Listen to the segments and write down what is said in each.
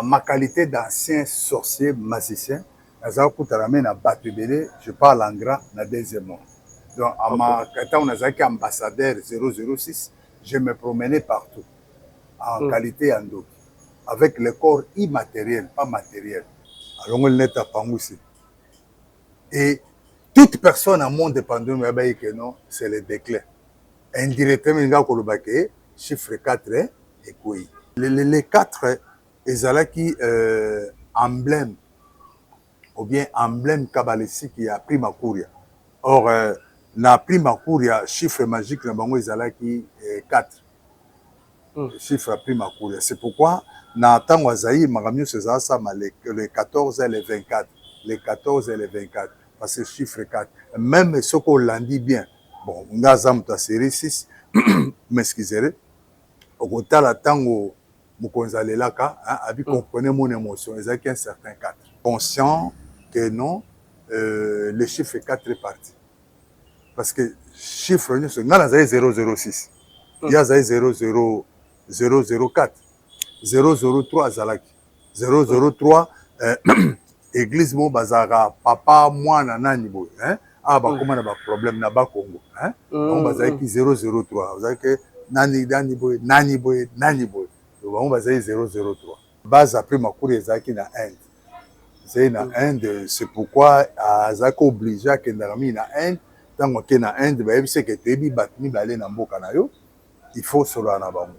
en ma qualité d'ancien sorcier magicien, je parle en grand na deuxième mot. Donc, quand on a ambassadeur 006, je me promenais partout, en qualité ando, avec le corps immatériel, pas matériel. Alors, on est à Pangoussi. Et toute personne en monde dépendant que non, c'est le déclin. Indirectement, il y a chiffre 4 et quoi. Les 4 ezalaki emblème ou bien emblème kabbalistique qui a pris ma couria. Or na pris ma couria chiffre magique na bango ezalaki 4. Chiffre a pris ma couria. C'est pourquoi na tango azaï magamio seza ça le 14 et le 24, les 14 et les 24 parce que chiffre 4 même ce qu'on l'a dit bien. Bon, ngazam ta série 6 m'excuserez. Au côté la tango Mukonzalelaka a vu comprenez mon émotion, ils ont qu'un certain 4. Conscient que non, le chiffre 4 est parti. Parce que chiffre, il y a 006, il y a 004, 003 Zalaki, 003 église mo bazara papa moi nanani boy hein ah ba comment na ba problème na ba Congo hein on bazaki 003 vous savez que nani boy on va dire 003 base après ma cour ezaki na Inde c'est na Inde c'est pourquoi azaki obligé à kendami na Inde tango ke na Inde ba yebise que tebi batni balé na mboka na yo il faut solo na bango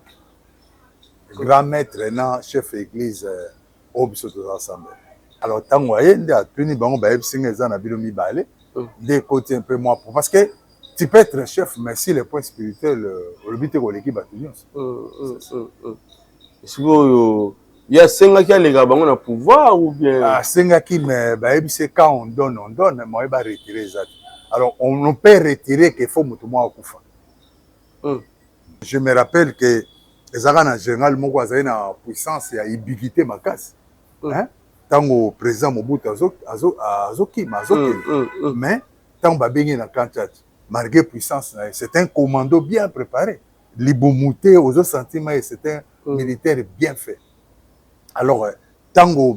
grand maître na chef église obiso to ensemble. Alors, tant que tu bango ba singa na bilo mi balé des côtés un peu moins parce que tu peux être chef mais si le point spirituel le but est l'équipe bâtiment. Il y a singa qui a les bango na pouvoir ou bien ah singa qui mais ba c'est quand on donne mais ba retirer ça. Alors on peut retirer qu'il faut mutu moi akufa. Je me rappelle que les arana général moko azali na puissance ya ubiquité makasi. Hein? Tango président Mobutu mais tant babengé na Kanchach malgré puissance c'est un commando bien préparé libomouté aux autres sentiments et c'est un militaire bien fait. Alors tango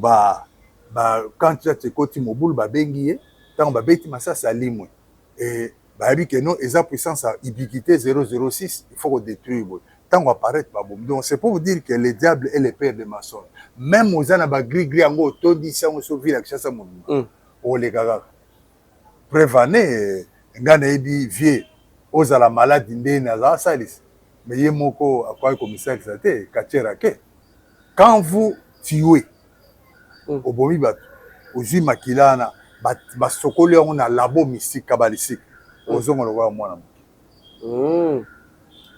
Kanchach koti Mobutu babengi tango babeti masasa limwe et babi que non eza puissance à ubiquité 006 il faut qu'on détruire tango apparaître donc c'est pour vous dire que le diable est le père des maçons. Même aux ana ba gris ango tondi sango so vila kshasa mon o le gaga prévaner ngana ebi vie aux la maladie ndé na za salis mais yemoko akwa commissaire xaté kachera ke quand vous tuez au bomi bat ozi makilana ba sokoli on a labo mystique kabbalistique ozongo lo wa mwana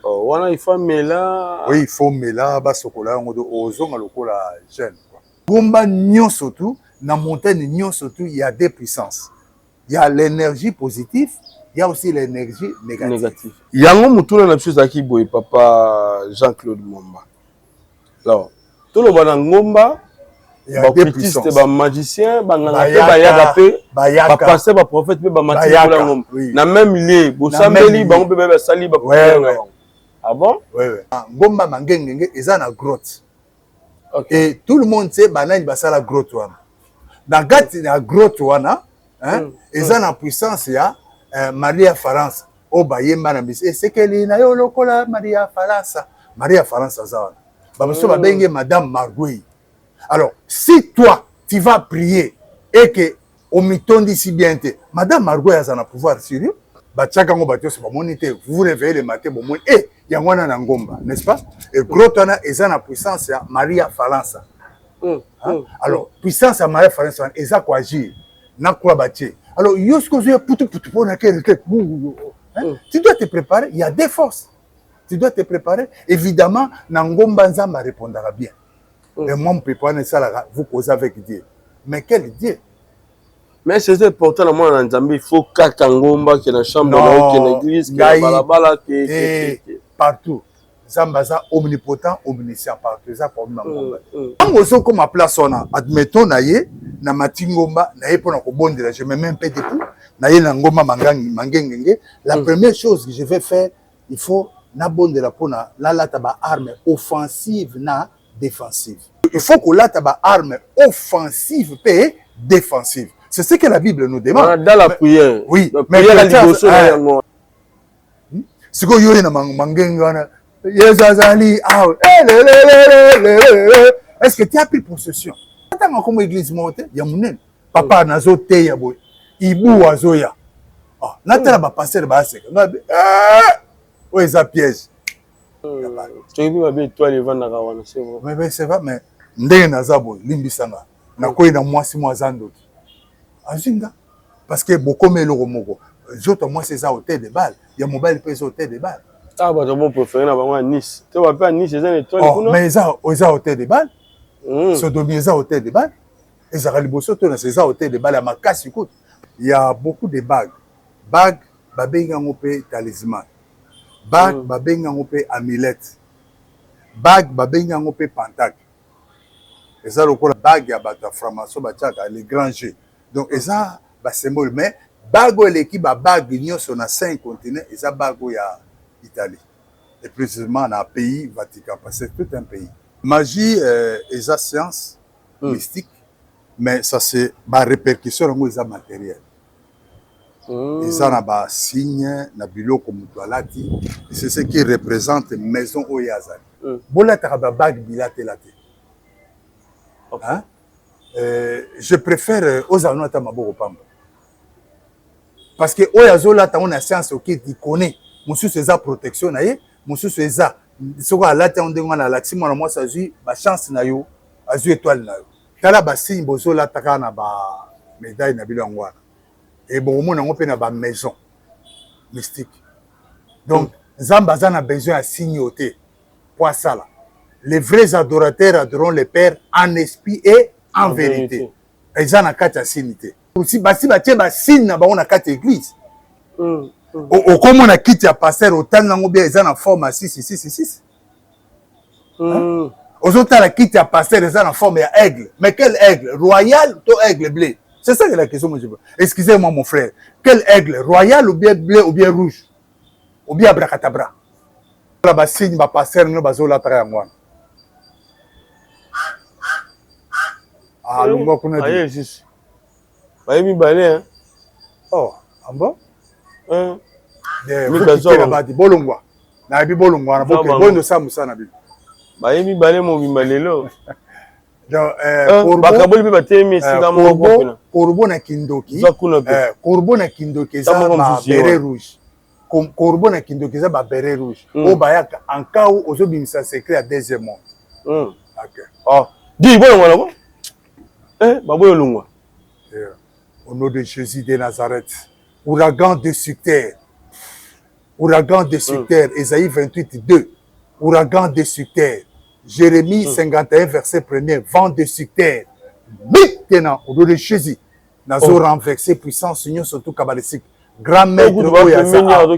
wana il faut mela oui il faut mela ba sokola ngodo ozonga lokola jeune quoi gomba nyon surtout na montagne nyon surtout il y a deux puissances il y a l'énergie positive il y a aussi l'énergie négative yango mutuna na biso zaki boy papa Jean-Claude Momba alors tout le bana ngomba ba artiste ba magicien ba nganga ba yaka pe ba passer ba prophète pe ba mati pour ngomba na même lié bo sambeli ba ngomba ba sali ba ah bon? Oui, oui. Ngomba mangengenge eza na grotte. Okay. Et tout le monde sait banani basala grotte wana. Dans gati na grotte wana, hein, eza na puissance ya Maria Faransa. O bayemba na bis. Et c'est que na yo lokola Maria Faransa. Maria Faransa za. Ba biso ba benge madame Margouille. Alors, si toi tu vas prier et que au mitondi si bien te, madame Margouille a un pouvoir sur lui. Batchaka ngo batyo ba monité, vous vous réveillez le matin bon mon eh yangwana na ngomba, n'est-ce pas? Et grotana eza na puissance ya Maria Faransa. Alors, puissance ya Maria Faransa eza ko agir na kwa batie. Alors, yosko zo putu pona quel tu dois te préparer, il y a des forces. Tu dois te préparer. Évidemment, na ngomba nzamba répondra bien. Et moi me préparer ça vous causez avec Dieu. Mais quel Dieu? Mais c'est important dans moi en Zambie, il faut kakangomba qui est dans la chambre, qui est dans l'église, qui est balabala, qui est partout. Zambaza omnipotent, omniscient partout. Ça pour moi. Quand on se comme à place on a, admettons naie, na matingomba, naie pour na kobondela, je me mets un peu de coup, naie na ngomba mangengenge. La première chose que je vais faire, il faut na bondela pour na la taba arme offensive na défensive. Il faut qu'on ait une arme offensive et défensive. C'est ce que la Bible nous demande. Dans la prière. Oui. Mais il y a la ce que vous avez est-ce que tu as pris possession? Attends, comme l'église monte, il y a mon papa nazo te ya boy. Ibu azoya. Ah, natala ba passer ba seka. Oh, ça piège. Tu as vu ma belle toi les vents na kawana, c'est vrai. Mais c'est vrai, mais ndenge naza boy, limbisanga. Na koyi na mwasi mwa ndoki. Azinga. Parce que beaucoup mais le romoko. Joto moi c'est ça hôtel de balle. Il y a mobile pèse hôtel de balle. Ah bah ton bon préféré na ba Nice. Tu vas pas Nice, c'est une étoile kuna. Mais ça hôtel de balle. Sodomie ça hôtel de balle. Et ça raliboso to na c'est hôtel de balle à Makasi écoute. Il y a beaucoup de bagues. Bagues babenga ngope talisman. Bagues babenga ngope amulette. Bagues babenga ngope pentacle. Et ça le bague ya bata franc-maçon batiaka les grands jeux. Donc et ça ba symbole mais bague l'équipe ba bague nyonso na 5 continents et ça bague ya Italie. Et précisément dans le pays Vatican parce que c'est tout un pays. Magie et ça science mystique mais ça c'est ba répercussion ngo ça matériel. Et ça na ba signe na biloko mutu alati c'est ce qui représente maison oyazali. Bola ta ba bague bilaté. Hein? Je préfère aux anneaux à Maboko Pamba. Parce que Oyazola, tu as une science qui connaît. Monsieur c'est ça protection, monsieur c'est ça. Ce qu'on a là, tu as un laxi, moi, ça a chance, na yo, a étoile. Tu as là, signe, bozola, tu as ba médaille, na bilangwa. Et bon, on a une maison mystique. Donc, Zambaza a besoin de signoter. Pour ça là. Les vrais adorateurs adoreront le Père en esprit et en vérité. Ils ont une carte à signité. Si basi batie ba signe na ba on a carte église. Au comme on a quitté à passer au temps nango bien ils ont en forme à 6. Aux autres la quitté à passer ils ont en forme à aigle. Mais quel aigle? Royal ou aigle bleu? C'est ça que la question moi je veux. Excusez-moi mon frère. Quel aigle? Royal ou bien bleu ou bien rouge? Ou bien abracadabra? La ba signe ba passer no bazola tra ngwana. Ah, l'on connaît. Ah, c'est bah, il balé, oh, en bon? Mais bah, bolongwa. Na bi bolongwa, na boke bondo samusa na bi. Bah, il balé mon bimalelo. Donc, bakaboli bi batemi sika moko. Corbeau na kindoki. Corbeau na kindoki ça ba béret rouge. Comme corbeau na kindoki ça ba béret rouge. O ba en cas où ozo bimisa secret à deuxième monde. OK. Ah, dis bolongwa là. Baboyo lungwa. Au nom de Jésus de Nazareth, ouragan destructeur. Ouragan destructeur, Ésaïe 28, 2. Ouragan destructeur. Jérémie 51, verset 1er. Vent destructeur. Maintenant, au nom de Jésus, nous avons renversé puissance, Seigneur, surtout kabbalistique. Grand maître, maintenant, au nom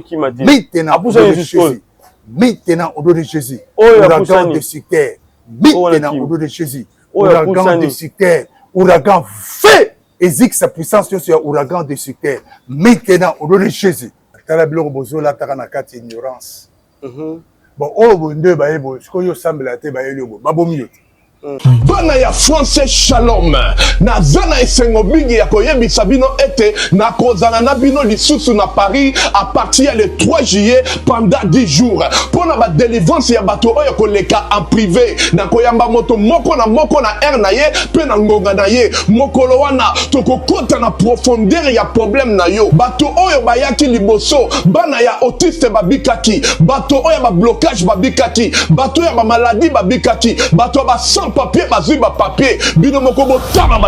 de Jésus. Maintenant, au nom de Jésus. Ouragan destructeur. Maintenant, au nom de Jésus. Ouragan destructeur. Ouragan fait. Exige sa puissance sur ouragan destructeur. Maintenant, au nom de Jésus. Tala biloko bozola taka na kati ignorance. Bon, oh bonde ba ebo, ce que yo semble te ba elio ba bomi. Bana ya français shalom na zana esengo bigi ya koyebisa bino ete na kozala na bino lisusu na Paris à partir le 3 juillet pendant 10 jours pour na ba délivrance ya bato oyo koleka en privé na koyamba moto moko na air na ye pe na ngonga na ye mokolo wana tokokota na profondeur ya problème na yo bato oyo bayaki liboso bana ya autiste babikaki bato oyo ba blocage babikaki bato ya ba maladie babikaki bato ba sans papier, papier,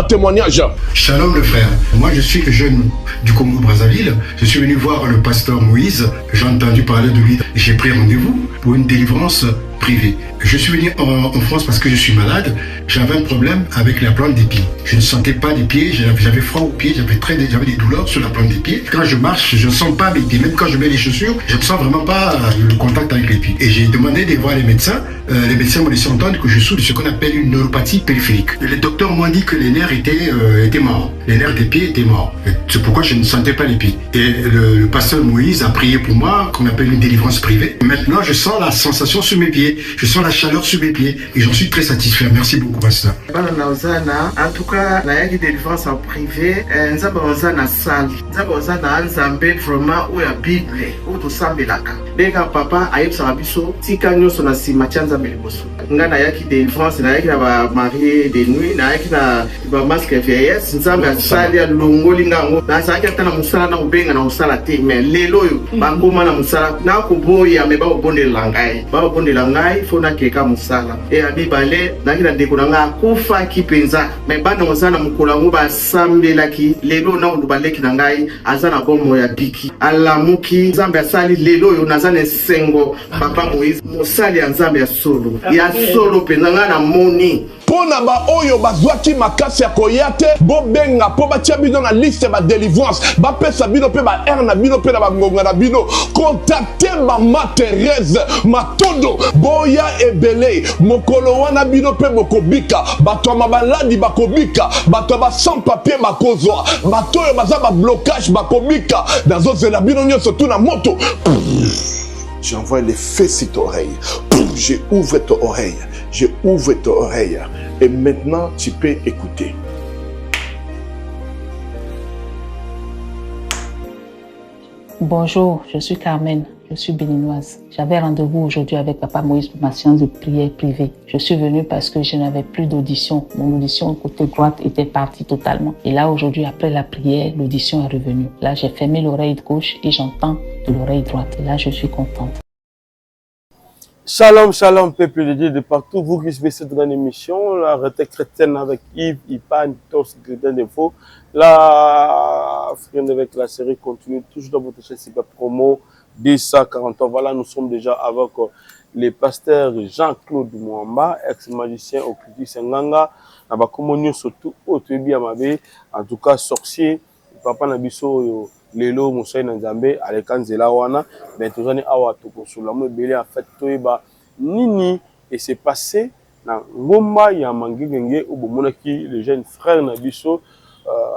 témoignage. Shalom le frère, moi je suis jeune du Congo Brazzaville, je suis venu voir le pasteur Moïse, j'ai entendu parler de lui, j'ai pris rendez-vous pour une délivrance privée. Je suis venu en France parce que je suis malade, j'avais un problème avec la plante des pieds. Je ne sentais pas les pieds, j'avais froid aux pieds, j'avais des douleurs sur la plante des pieds. Quand je marche, je ne sens pas mes pieds, même quand je mets les chaussures, je ne sens vraiment pas le contact avec les pieds. Et j'ai demandé de voir les médecins m'ont laissé entendre que je souffre de ce qu'on appelle une neuropathie périphérique. Les docteurs m'ont dit que les nerfs étaient morts, les nerfs des pieds étaient morts. C'est pourquoi je ne sentais pas les pieds. Et le pasteur Moïse a prié pour moi, qu'on appelle une délivrance privée. Maintenant, je sens la sensation sur mes pieds, je sens la chaleur sur mes pieds et j'en suis très satisfait. Merci beaucoup, pasteur. En tout cas, la délivrance en privé, nous avons une salle. Nous avons un vraiment où la Bible, où tout semble là. Bega papa, aïe, ça va biso, si kanyo son assis, machanza beliboso. Nga na yaki délivrance, na yaki na ba marié de nuit, na yaki na ba masque vieillesse, nous avons un salle ya longolinga ngo. Na sa yaki na musala na ubenga na musala te, mais lelo yo, bangoma na musala, na kuboya me ba obonde langai. Ba obonde langai, fona keka musala. E abi bale, na yaki na dekuranga kufa kipenza, me bana musala mukula ngo ba sambela ki, lelo na ulubaleki na ngai, azana bomo ya biki. Alamuki, zambe asali lelo yo nazane sengo, papa Moïse, musali ya nzambe ya solo. Ya solo penanga na moni. Pona ba oyo bazwaki makasi ya koyate bo benga po batia bino na liste ba délivrance ba pesa bino pe ba air na bino pe na ba ngonga na bino contacter mama Thérèse Matondo boya ebele mokolo wana bino pe bokobika bato mabaladi bakobika bato ba sans papier bakozwa bato yo baza ba blocage bakobika nazozela bino nyonso tu na moto. J'envoie les feux sur ton oreille. J'ai ouvert ton oreille. J'ai ouvert ton oreille. Et maintenant, tu peux écouter. Bonjour, je suis Carmen. Je suis béninoise. J'avais rendez-vous aujourd'hui avec Papa Moïse pour ma séance de prière privée. Je suis venue parce que je n'avais plus d'audition. Mon audition côté droite était partie totalement. Et là, aujourd'hui, après la prière, l'audition est revenue. Là, j'ai fermé l'oreille gauche et j'entends de l'oreille droite. Et là, je suis contente. Shalom, shalom, peuple de Dieu de partout. Vous qui suivez cette grande émission, la retraite chrétienne avec Yves, Ipan, Tos, Grédin Defo. La friande avec la série continue toujours dans votre chaîne Siba Promo 240 ans. Voilà, nous sommes déjà avec le pasteur Jean-Claude Mwamba, ex-magicien au Kriti Senganga. Nabakomonio surtout au Tebi Amabe, en tout cas sorcier, papa Nabiso Lelo Moussay Nzambe, Alekanzela Wana, mais toujours ni awa tokosula mo belé en fait toyeba nini et c'est passé na ngomba ya mangengenge ou bomonaki les jeunes frères Nabiso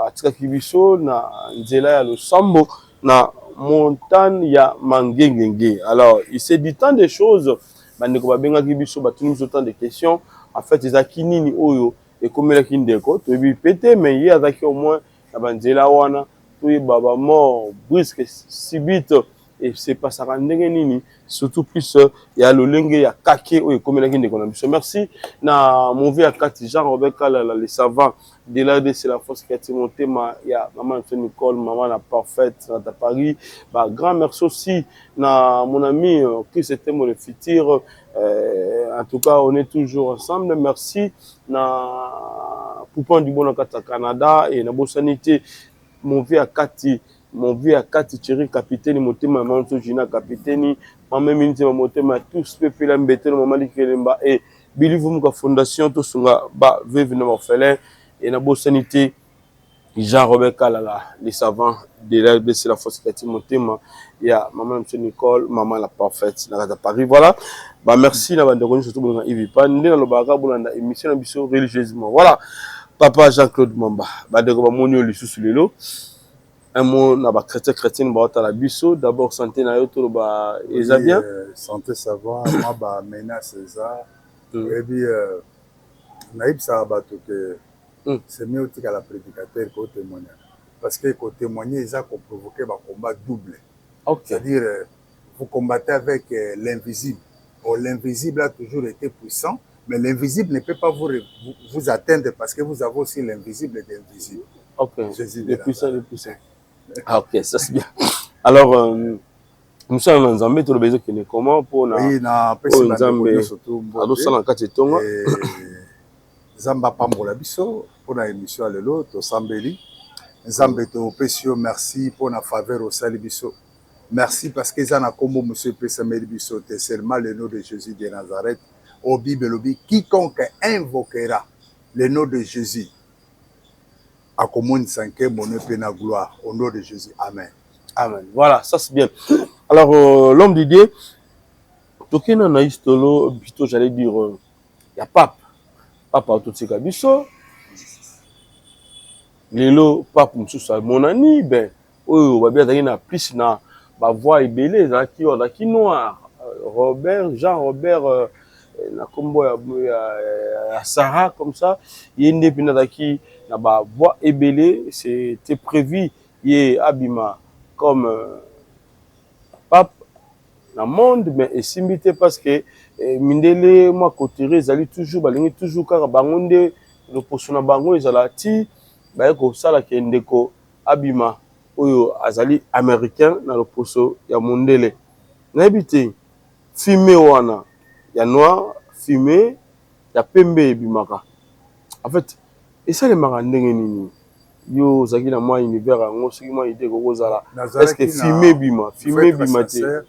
atikaki biso na nzela ya Losambo na montagne ya mangengenge. Alors il s'est dit tant de choses bandeko babengaki biso batuni biso tant de questions en fait ezaki nini oyo ekomelaki ndeko toyebi pété mais il y a au moins na banzela wana toyeba ba mort brusque subite et c'est pas ça ndenge nini surtout plus il y a le lenge ya kake oyo ekomelaki ndeko na biso. Merci na mon vieux akati Jean Robert Kala les savants de l'AD c'est la force qui a monté ma ya maman Nicole maman la parfaite à Paris bah grand merci aussi na mon ami qui c'était mon futur en tout cas on est toujours ensemble. Merci na Poupon du bon au Canada et na Bossanité mon vieux akati Thierry capitaine motema manto jina capitaine maman minute motema tous peuple la mbete maman likelemba et Believe Muka fondation to sunga ba veuve na orphelin et na Bossanité Jean Robert Kalala les savants de l'AD c'est la force qui a motema ya maman Nicole maman la parfaite na Paris. Voilà bah merci na bande surtout bon Yves Pan na lobaka bolanda émission na biso religieusement. Voilà papa Jean-Claude Mwamba ba de ko monio lisusu lelo un mot na ba chrétien ba ta la biso d'abord santé na yo to ba eza bien santé ça va moi ba mena César et puis naïb ça ba to que c'est mieux que la prédicateur ko témoigner parce que ko témoigner ça ko provoquer ba combat double. C'est-à-dire vous combattez avec l'invisible. Or l'invisible a toujours été puissant. Mais l'invisible ne peut pas vous atteindre parce que vous avez aussi l'invisible et l'invisible. Ok, le puissant, le puissant. Ah ok, ça c'est bien. Alors, nous sommes en Zambie, tout le besoin qui est comment pour na oui, na Zambie surtout. Alors ça, on a quatre tongs. Zamba pambola biso pour la émission lelo to sambeli. Zambé to pesio merci pour la faveur au salibiso. Merci parce que ça na combo monsieur Pesameli biso c'est seulement le nom de Jésus de Nazareth. Au Bible, quiconque invoquera le nom de Jésus a commun sanké mon pena gloire au nom de Jésus. Amen. Amen. Voilà, ça c'est bien. Alors l'homme d'idée, tokena na istolo bito j'allais dire ya pape tout ce kabiso. Lelo pape mususa monani ben oyo ba bien na plus na ba voix ebelé za ki noir Jean Robert na kombo ya Sarah comme ça yende pina daki na ba voix ebele c'était prévu ye abima comme pape na monde mais esimbi parce que mindele moi côté ezali toujours balingi toujours kaka bango nde le poso na bango ezala ti ba ko sala ke ndeko abima oyo azali américain na le poso ya mondele na ebité fumé wana ya noir fumé ya pembe ebimaka en fait esalemaka ndenge nini yo zaki na moi univers yango soki moi idée kokozala est-ce que fumé bima te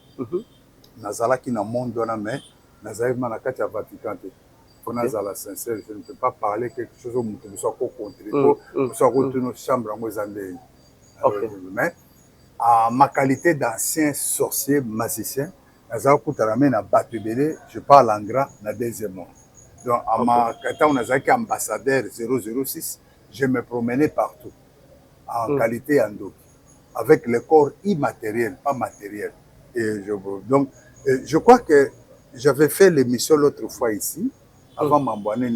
nazalaki na monde wana mais nazalaki na kati ya Vatican te pour nazala sincère je ne peux pas parler quelque chose au mutu so ko contrer ko so ko tino chambre yango ezande mais à ma qualité d'ancien sorcier magicien nazalaki kutana na bato ebele je parle en grand na deuxième monde donc à ma kata nazalaki ambassadeur 006 je me promenais partout en qualité ando avec le corps immatériel pas matériel. Et donc, je crois que j'avais fait l'émission l'autre fois ici, avant Mambouane,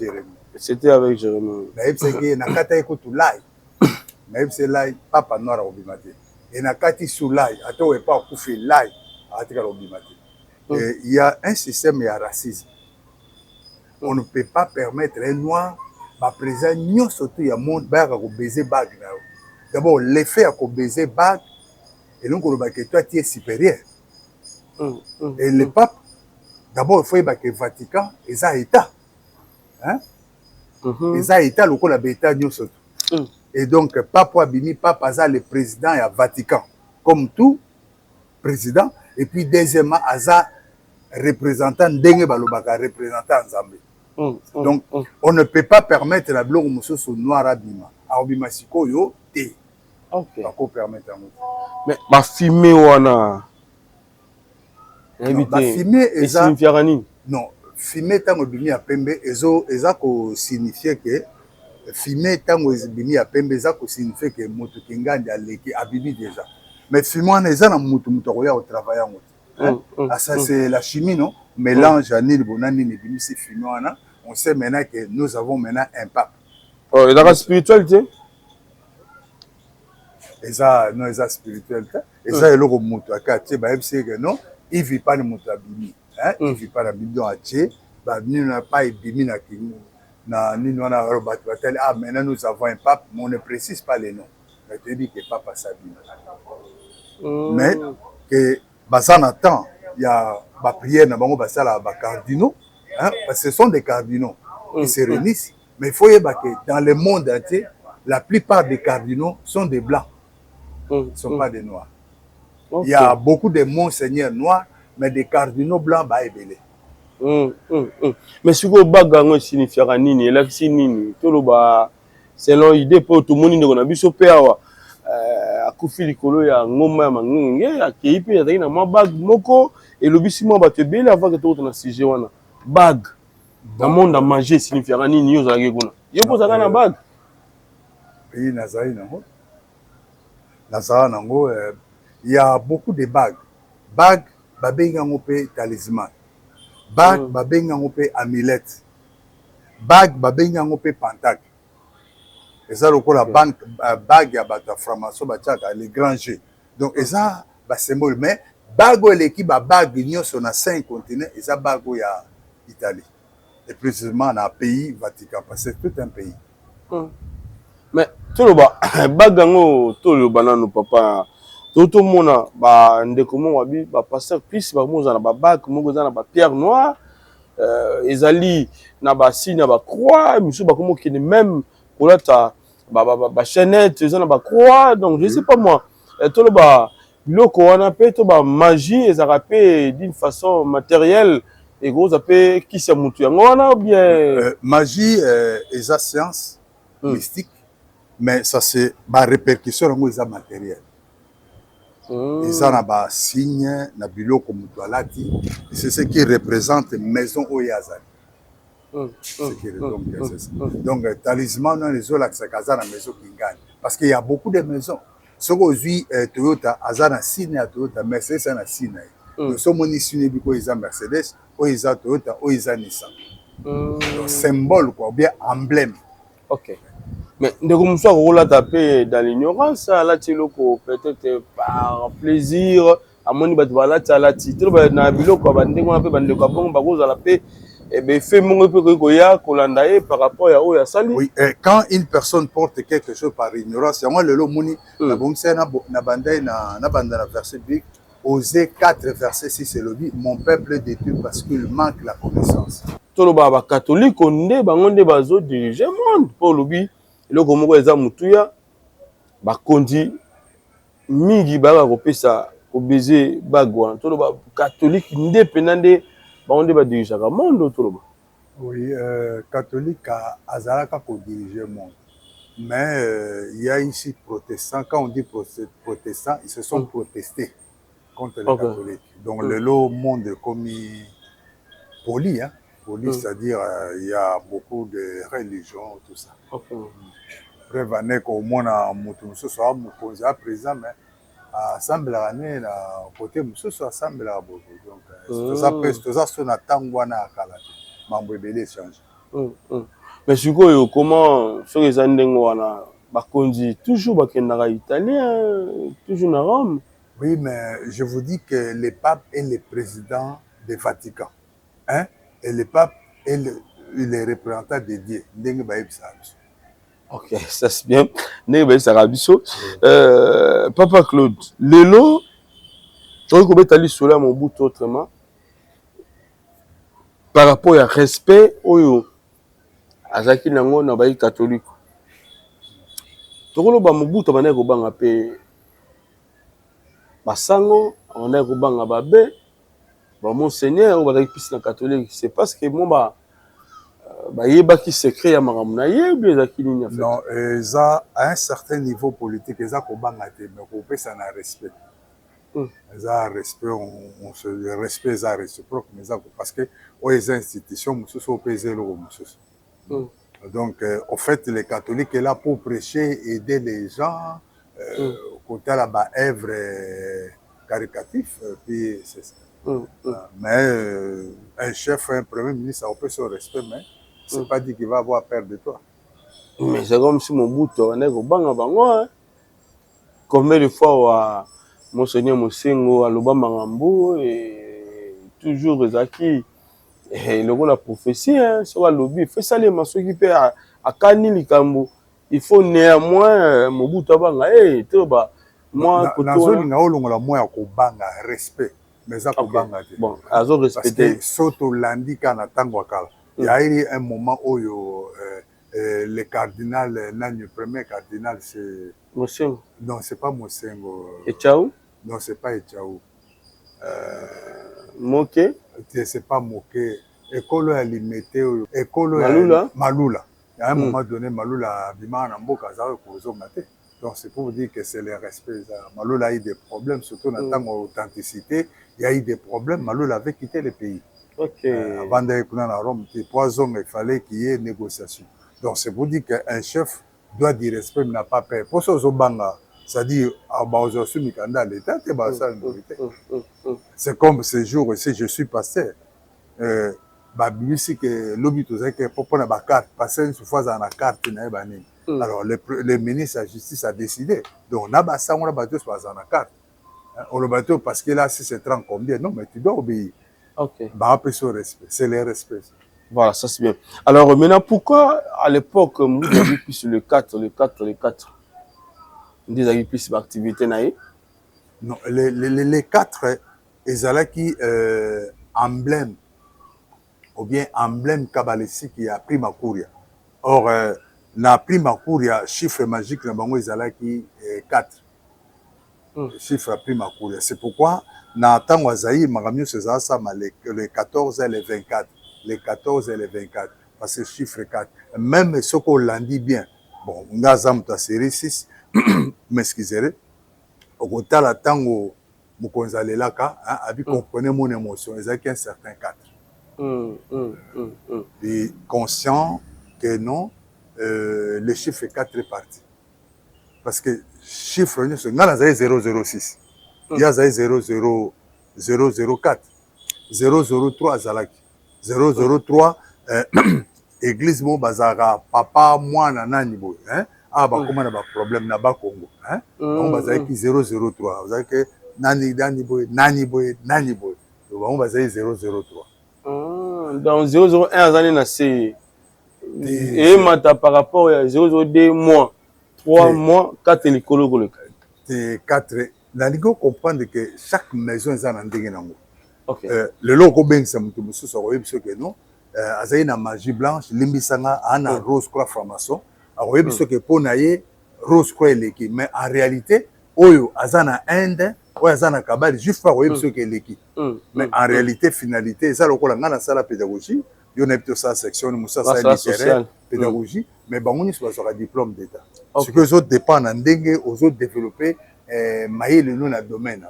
Jérémy. C'était avec Jérémy. Mais c'est nakata écoute live. Mais c'est live, papa noir obimate. Et nakati sous live, attends, pas koufi live, atika obimate. Il y a un système de racisme. On ne peut pas permettre un noir, ma présence, nous surtout il y a monde bag à baiser bag. D'abord, l'effet à baiser bag. Et donc, on va que toi, tu es supérieur. Et le pape, d'abord, il faut que le Vatican, ils ont État. Hein? Ils ont État, le coup, la bêta, nous sommes. Et donc, pape Abimi, pape Aza, le président, et le Vatican. Comme tout président. Et puis, deuxièmement, Aza, représentant, Dengue Balobaka, représentant Nzambe. Donc, on ne peut pas permettre la bloc sur noir Abima. Abima Siko, yo, té. Ok. Pas permettre à nous. Mais ma fumée wana la fumée signifiera nini? Non, fumée tango bimi ya pembe eza ko signifier que fumée tango bimi ya pembe eza ko signifier que moto kingandi aleki abibi déjà. Mais fumée wana eza na moto koya au travail yango. Ça c'est la chimie non? Mélange anil bonani ni bimi si fumée wana, on sait maintenant que nous avons maintenant un pape. Oh, et dans la spiritualité? Et ça, non, et ça spirituel. Et ça, il y a le moto à quartier, bah, c'est que non, il vit pas de moto à bimi. Hein, il vit pas de bimi dans quartier, bah, nous n'a pas bimi na kini. Na, nous on a rebattu ah, maintenant nous avons un pape, mais on ne précise pas les noms. Mais tu dis que pape a sa bimi. Mais, que, bah, ça n'attend, il y a, bah, prière, na bango, bah, ça, là, bah, cardinaux, hein, parce que ce sont des cardinaux qui se réunissent. Mais il faut y avoir que dans le monde entier, la plupart des cardinaux sont des blancs. Ne sont pas des noirs. Okay. Il y a beaucoup de monseigneurs noirs, mais des cardinaux blancs, bah, ébélés. Mais si vous avez signifie nini, elakisi nini, tout le ba, selon l'idée pour tout le monde, on a vu ce père, akufi likolo ya ngoma ya mangenge, akei pe ya na ma bag moko, et le bisimo ba te bele avant que tout na sujet wana. Bag. Dans le monde à manger signifie nini, yo zalaki kuna. Yo posa na bag. Pays nazali nango. Il y a beaucoup de bagues. Bagues, babengango pe talisman. Bagues, babengango pe amulette. Bagues, babengango pe pentacle. Et ça, la bague, ya bata franc-maçon, les grands jeux. Donc, et ça, symbole. Mais, bague, l'équipe, bague, l'Union sur 5 continents, et ça, bague, il y a Italie. Et précisément, dans le pays Vatican, parce que c'est tout un pays. Mais, tout le bagango, tout le banano, papa, tout le monde, ndeko mo wabi, pasteur plus, moza na bague, moza na pierre noire, ezali na basi na croix, misu bakomo qui même pour la chaînette, ils ont croix, donc je sais pas moi, tout le biloko wana pe to magie, ils rappellent d'une façon matérielle, et gros appel qui c'est mutu yango wana ou bien magie, et ça science mystique. Mais ça c'est ma répercussion dans les matériels. Et ça n'a pas signe na biloko mutualati. C'est ce qui représente maison Oyazani. Donc talisman dans les autres c'est casa na maison Kingani parce qu'il y a beaucoup de maisons. Ce qu'aujourd'hui Toyota Azana signe à Toyota mais c'est ça na signe. Nous sommes ici, ils Mercedes, ils Toyota, ils Nissan. Symbole, quoi, ou bien emblème. Ok. Mais de comme ça, on l'a tapé dans l'ignorance, là, peut-être par plaisir, à mon niveau, là, tu as la titre, na bilo quoi, bande on appelle bande quoi, bon, bagouz à la paix, et ben fait mon peu que kolandaye par rapport à Oya Sali. Oui, quand une personne porte quelque chose par ignorance, c'est moi le moni, na bomse na bande na verset biblique, Osée 4 verset 6 et le dit, mon peuple est détruit parce qu'il manque la connaissance. Tout le baba catholique, on est bangonde bazo diriger monde pour le le komoko eza mutuya bakondi mingi baka kopesa obéze bagwa to ba catholique nde penande bangonde ba dirigeaka monde to ba. Oui, catholique azalaka ko diriger le monde. Mais il y a ici protestants, quand on dit protestants, ils se sont protestés contre les catholiques. Donc le monde est comme poli, hein. Poli, c'est-à-dire il y a beaucoup de religions, tout ça. Prévané qu'au moins à Moutoumoussou soit présent, mais assemblée année na côté Moussou soit assemblée à beaucoup. Donc tout ça sur la tangwana à Kalate. Mambo belé change. Mais sikoyo comment sur les andengwana bakonzi toujours bakendaka italien toujours na Rome. Oui, mais je vous dis que le pape est le président du Vatican. Hein? Et le pape est le représentant de Dieu. Ok, ça c'est bien. Papa Claude, Lelo, tu vois comment tu as lu sur là mon bout autrement par rapport au respect au Azaki Nango na bayi catholique. Tu vois ba mon bout abane ko banga pe basango, on a ko banga babe, ba monseigneur ou ba piste na catholique, c'est parce que moi ba yebaki secret ya makambo na yebi ezaki nini en fait. Non, ça à un certain niveau politique ça ko banga te mais ko pesa na respect. Ça respect on se le respect ça réciproque mais ça parce que les institutions mususu sont pesées le mususu. Donc en fait les catholiques est là pour prêcher, aider les gens côté là bas œuvre caricatif puis c'est ça. Mais un chef, un premier ministre, on peut se respect, mais c'est pas dit qu'il va avoir peur de toi. Mais c'est comme si mon bout tournait au bang avant. Combien de fois Monseigneur Mosengo à l'Obama Rambo et toujours Zaki et le la prophétie, sur le lobby, fait ça les maçons qui paient à Kani Likambo. Il faut néanmoins mon bout avant. Moi, respect. Mais ça, bon, azo respecté. Soto landi kana tango kala. Il y a eu un moment où le cardinal, le premier cardinal, c'est Mosengo. Non, c'est pas Mosengo. Echaou? Non, c'est pas Echaou. Moké? C'est pas Moké. École alimité. École Malula. Malula. Il y a un moment donné, Malula Bimana Mboka Zaro Kozo Mate. Donc c'est pour vous dire que c'est le respect. Malula a eu des problèmes, surtout dans l'authenticité. Il y a eu des problèmes. Malula avait quitté le pays. Ok. Avant d'aller à Rome, il fallait qu'il y ait négociation. Donc c'est pour dire qu'un chef doit dire respect, mais n'a pas peur. Pour ça, c'est-à-dire, c'est comme ce jour ici, je suis pasteur. Alors, le ministre de la Justice a décidé. Donc, on a battu sur la carte. On le battu parce que là, si c'est 30 combien? Non, mais tu dois obéir. Ok. C'est le respect. Voilà, ça c'est bien. Alors, maintenant, pourquoi à l'époque, vous avez plus le 4 vous avez plus d'activité? Non, les 4, ils ont qui emblème, ou bien emblème kabbalistique qui a pris ma couria. Or, na prima couria, chiffre magique, na bango, ils ont qui 4. Chiffre prima couria. C'est pourquoi, na tango azaï, magamio, c'est ça, le 14 et le 24. Les 14 et les 24, parce que chiffre 4. Même ce qu'on l'a dit bien, bon, on a ta série 6, m'excuserez, au côté la tango, Moukonzale Laka, abi comprenez mon émotion, ils ont qu'un certain 4. Et conscient que non, le chiffre 4 est parti. Parce que chiffre, il y a 006, il y a 007, 004 003 azalaki 003 église mo bazaka papa mwana nani boye hein ah bakoma na ba problème na ba Congo hein on bazaki 003 bazaki nani boye on bazaki 003 dans 001 azali na C et mata par rapport à 002 mois 3 mois 4 likolo ko le 4 na ligo comprendre que chaque maison est en ndenge nango le logo bengisa mutu mususu akoyebiso ke non azali na magie blanche limbisanga ana rose croix franc-maçon akoyebiso ke pona ye rose croix eleki mais en réalité oyo azana Inde oyo azana kabali juste pas akoyebiso ke eleki mais en réalité finalité eza lokola nga na sala pédagogie yo na plutôt ça section musa ça littéraire pédagogie mais bango nyonso bazwaka diplôme d'état ce que les autres dépendent en ndenge aux autres développer mayele no na domaine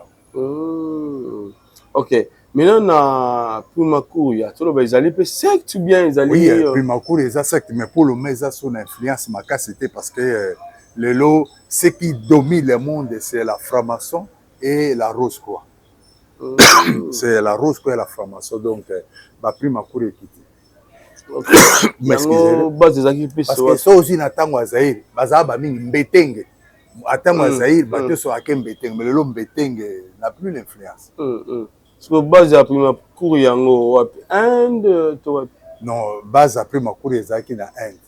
ok maintenant na Primacour ya tolo ba ezali pe secte bien ezali oui Primacour eza secte mais pour le mais ça son influence makasi c'était parce que le lot ce qui domine le monde c'est la franc-maçon et la rose croix c'est la rose croix et la franc-maçon donc ba Primacour ekiti parce que ça aussi na tango azaïr bazaba ba mingi mbetenge atango azaïr bato so akembetenge mais le lot mbetenge n'a plus l'influence sur base à Primacour yango wapi Inde to non base à Primacour ezaki na Inde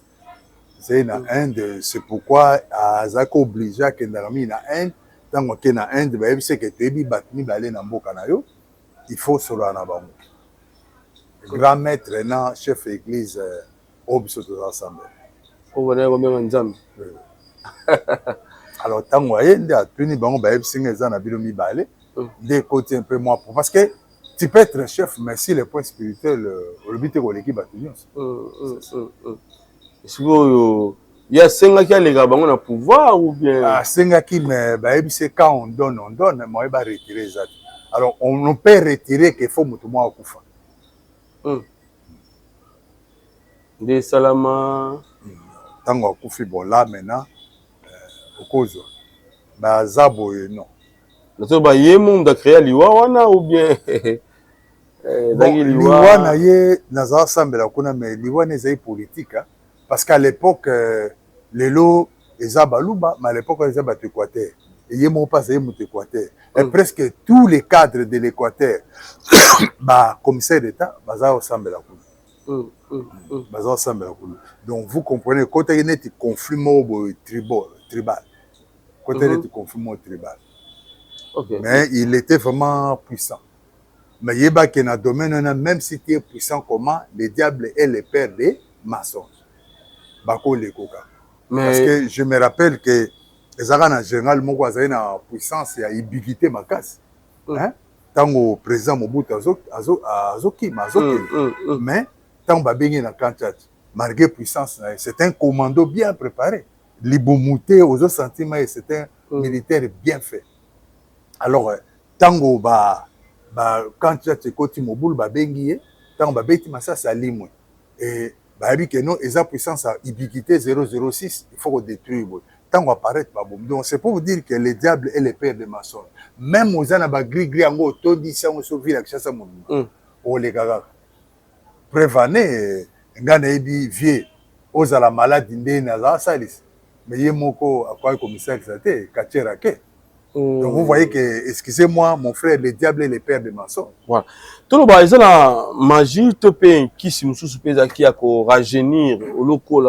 c'est na Inde c'est pourquoi azako obligé que ndami na Inde tango ke na Inde ba yebise ke tebi batni balé na mboka na yo il faut solo na bango grand maître na chef église obiso to ensemble on va combien nzambe alors tango ayende atuni bango ba yebise ngeza na bilo mibale des côtés un peu moins parce que tu peux être chef mais si les points spirituels le but est que l'équipe a tenu il y a 5 qui a les gars bango pouvoir ou bien ah 5 qui mais bah c'est quand on donne moi va retirer ça alors on ne peut retirer qu'il faut mutu moi akufa des salama tango akufi bon là maintenant okozo bah zabo non nato ba ye monde a créé liwa wana ou bien liwa na ye naza sambela kuna mais liwa nezai politique parce qu'à l'époque les lots eza baluba mais à l'époque eza ba Équateur et ye mo pas ye mo Équateur et presque tous les cadres de l'Équateur ba commissaire d'état baza sambela kuna baza sambela kuna donc vous comprenez côté net conflit mo tribal côté net conflit mo tribal. Okay. Mais il était vraiment puissant. Mais Yeba qui est dans le domaine, même si tu es puissant, comment le diable est le père des maçons. Bako le coca. Parce que je me rappelle que les Arabes en général, moi, ils ont une puissance et une ubiquité ma casse. Tant au président Mobutu Azoki, mais tant que Babengé dans Kanchat, malgré puissance, c'est un commando bien préparé. L'ibomouté aux autres sentiments, c'est un militaire bien fait. Alors tango quand tu as côté mobile bengi tango beti massa salimwe et bi que non esa puissance à ubiquité 006 il faut détruire tango apparaître donc c'est pour vous dire que le diable est le père des maçons même aux ana ba gris ngo tondi sango so vila kshasa mo o le gaga prévaner ngana ebi vieux aux la maladie ndena za salis mais yemoko akwa commissaire c'était kachera ke. Donc vous voyez que, excusez-moi, mon frère, le diable est le père des maçons. Voilà. Tout le monde, la magie, tu peux qui si nous sommes qui a rajeunir au local,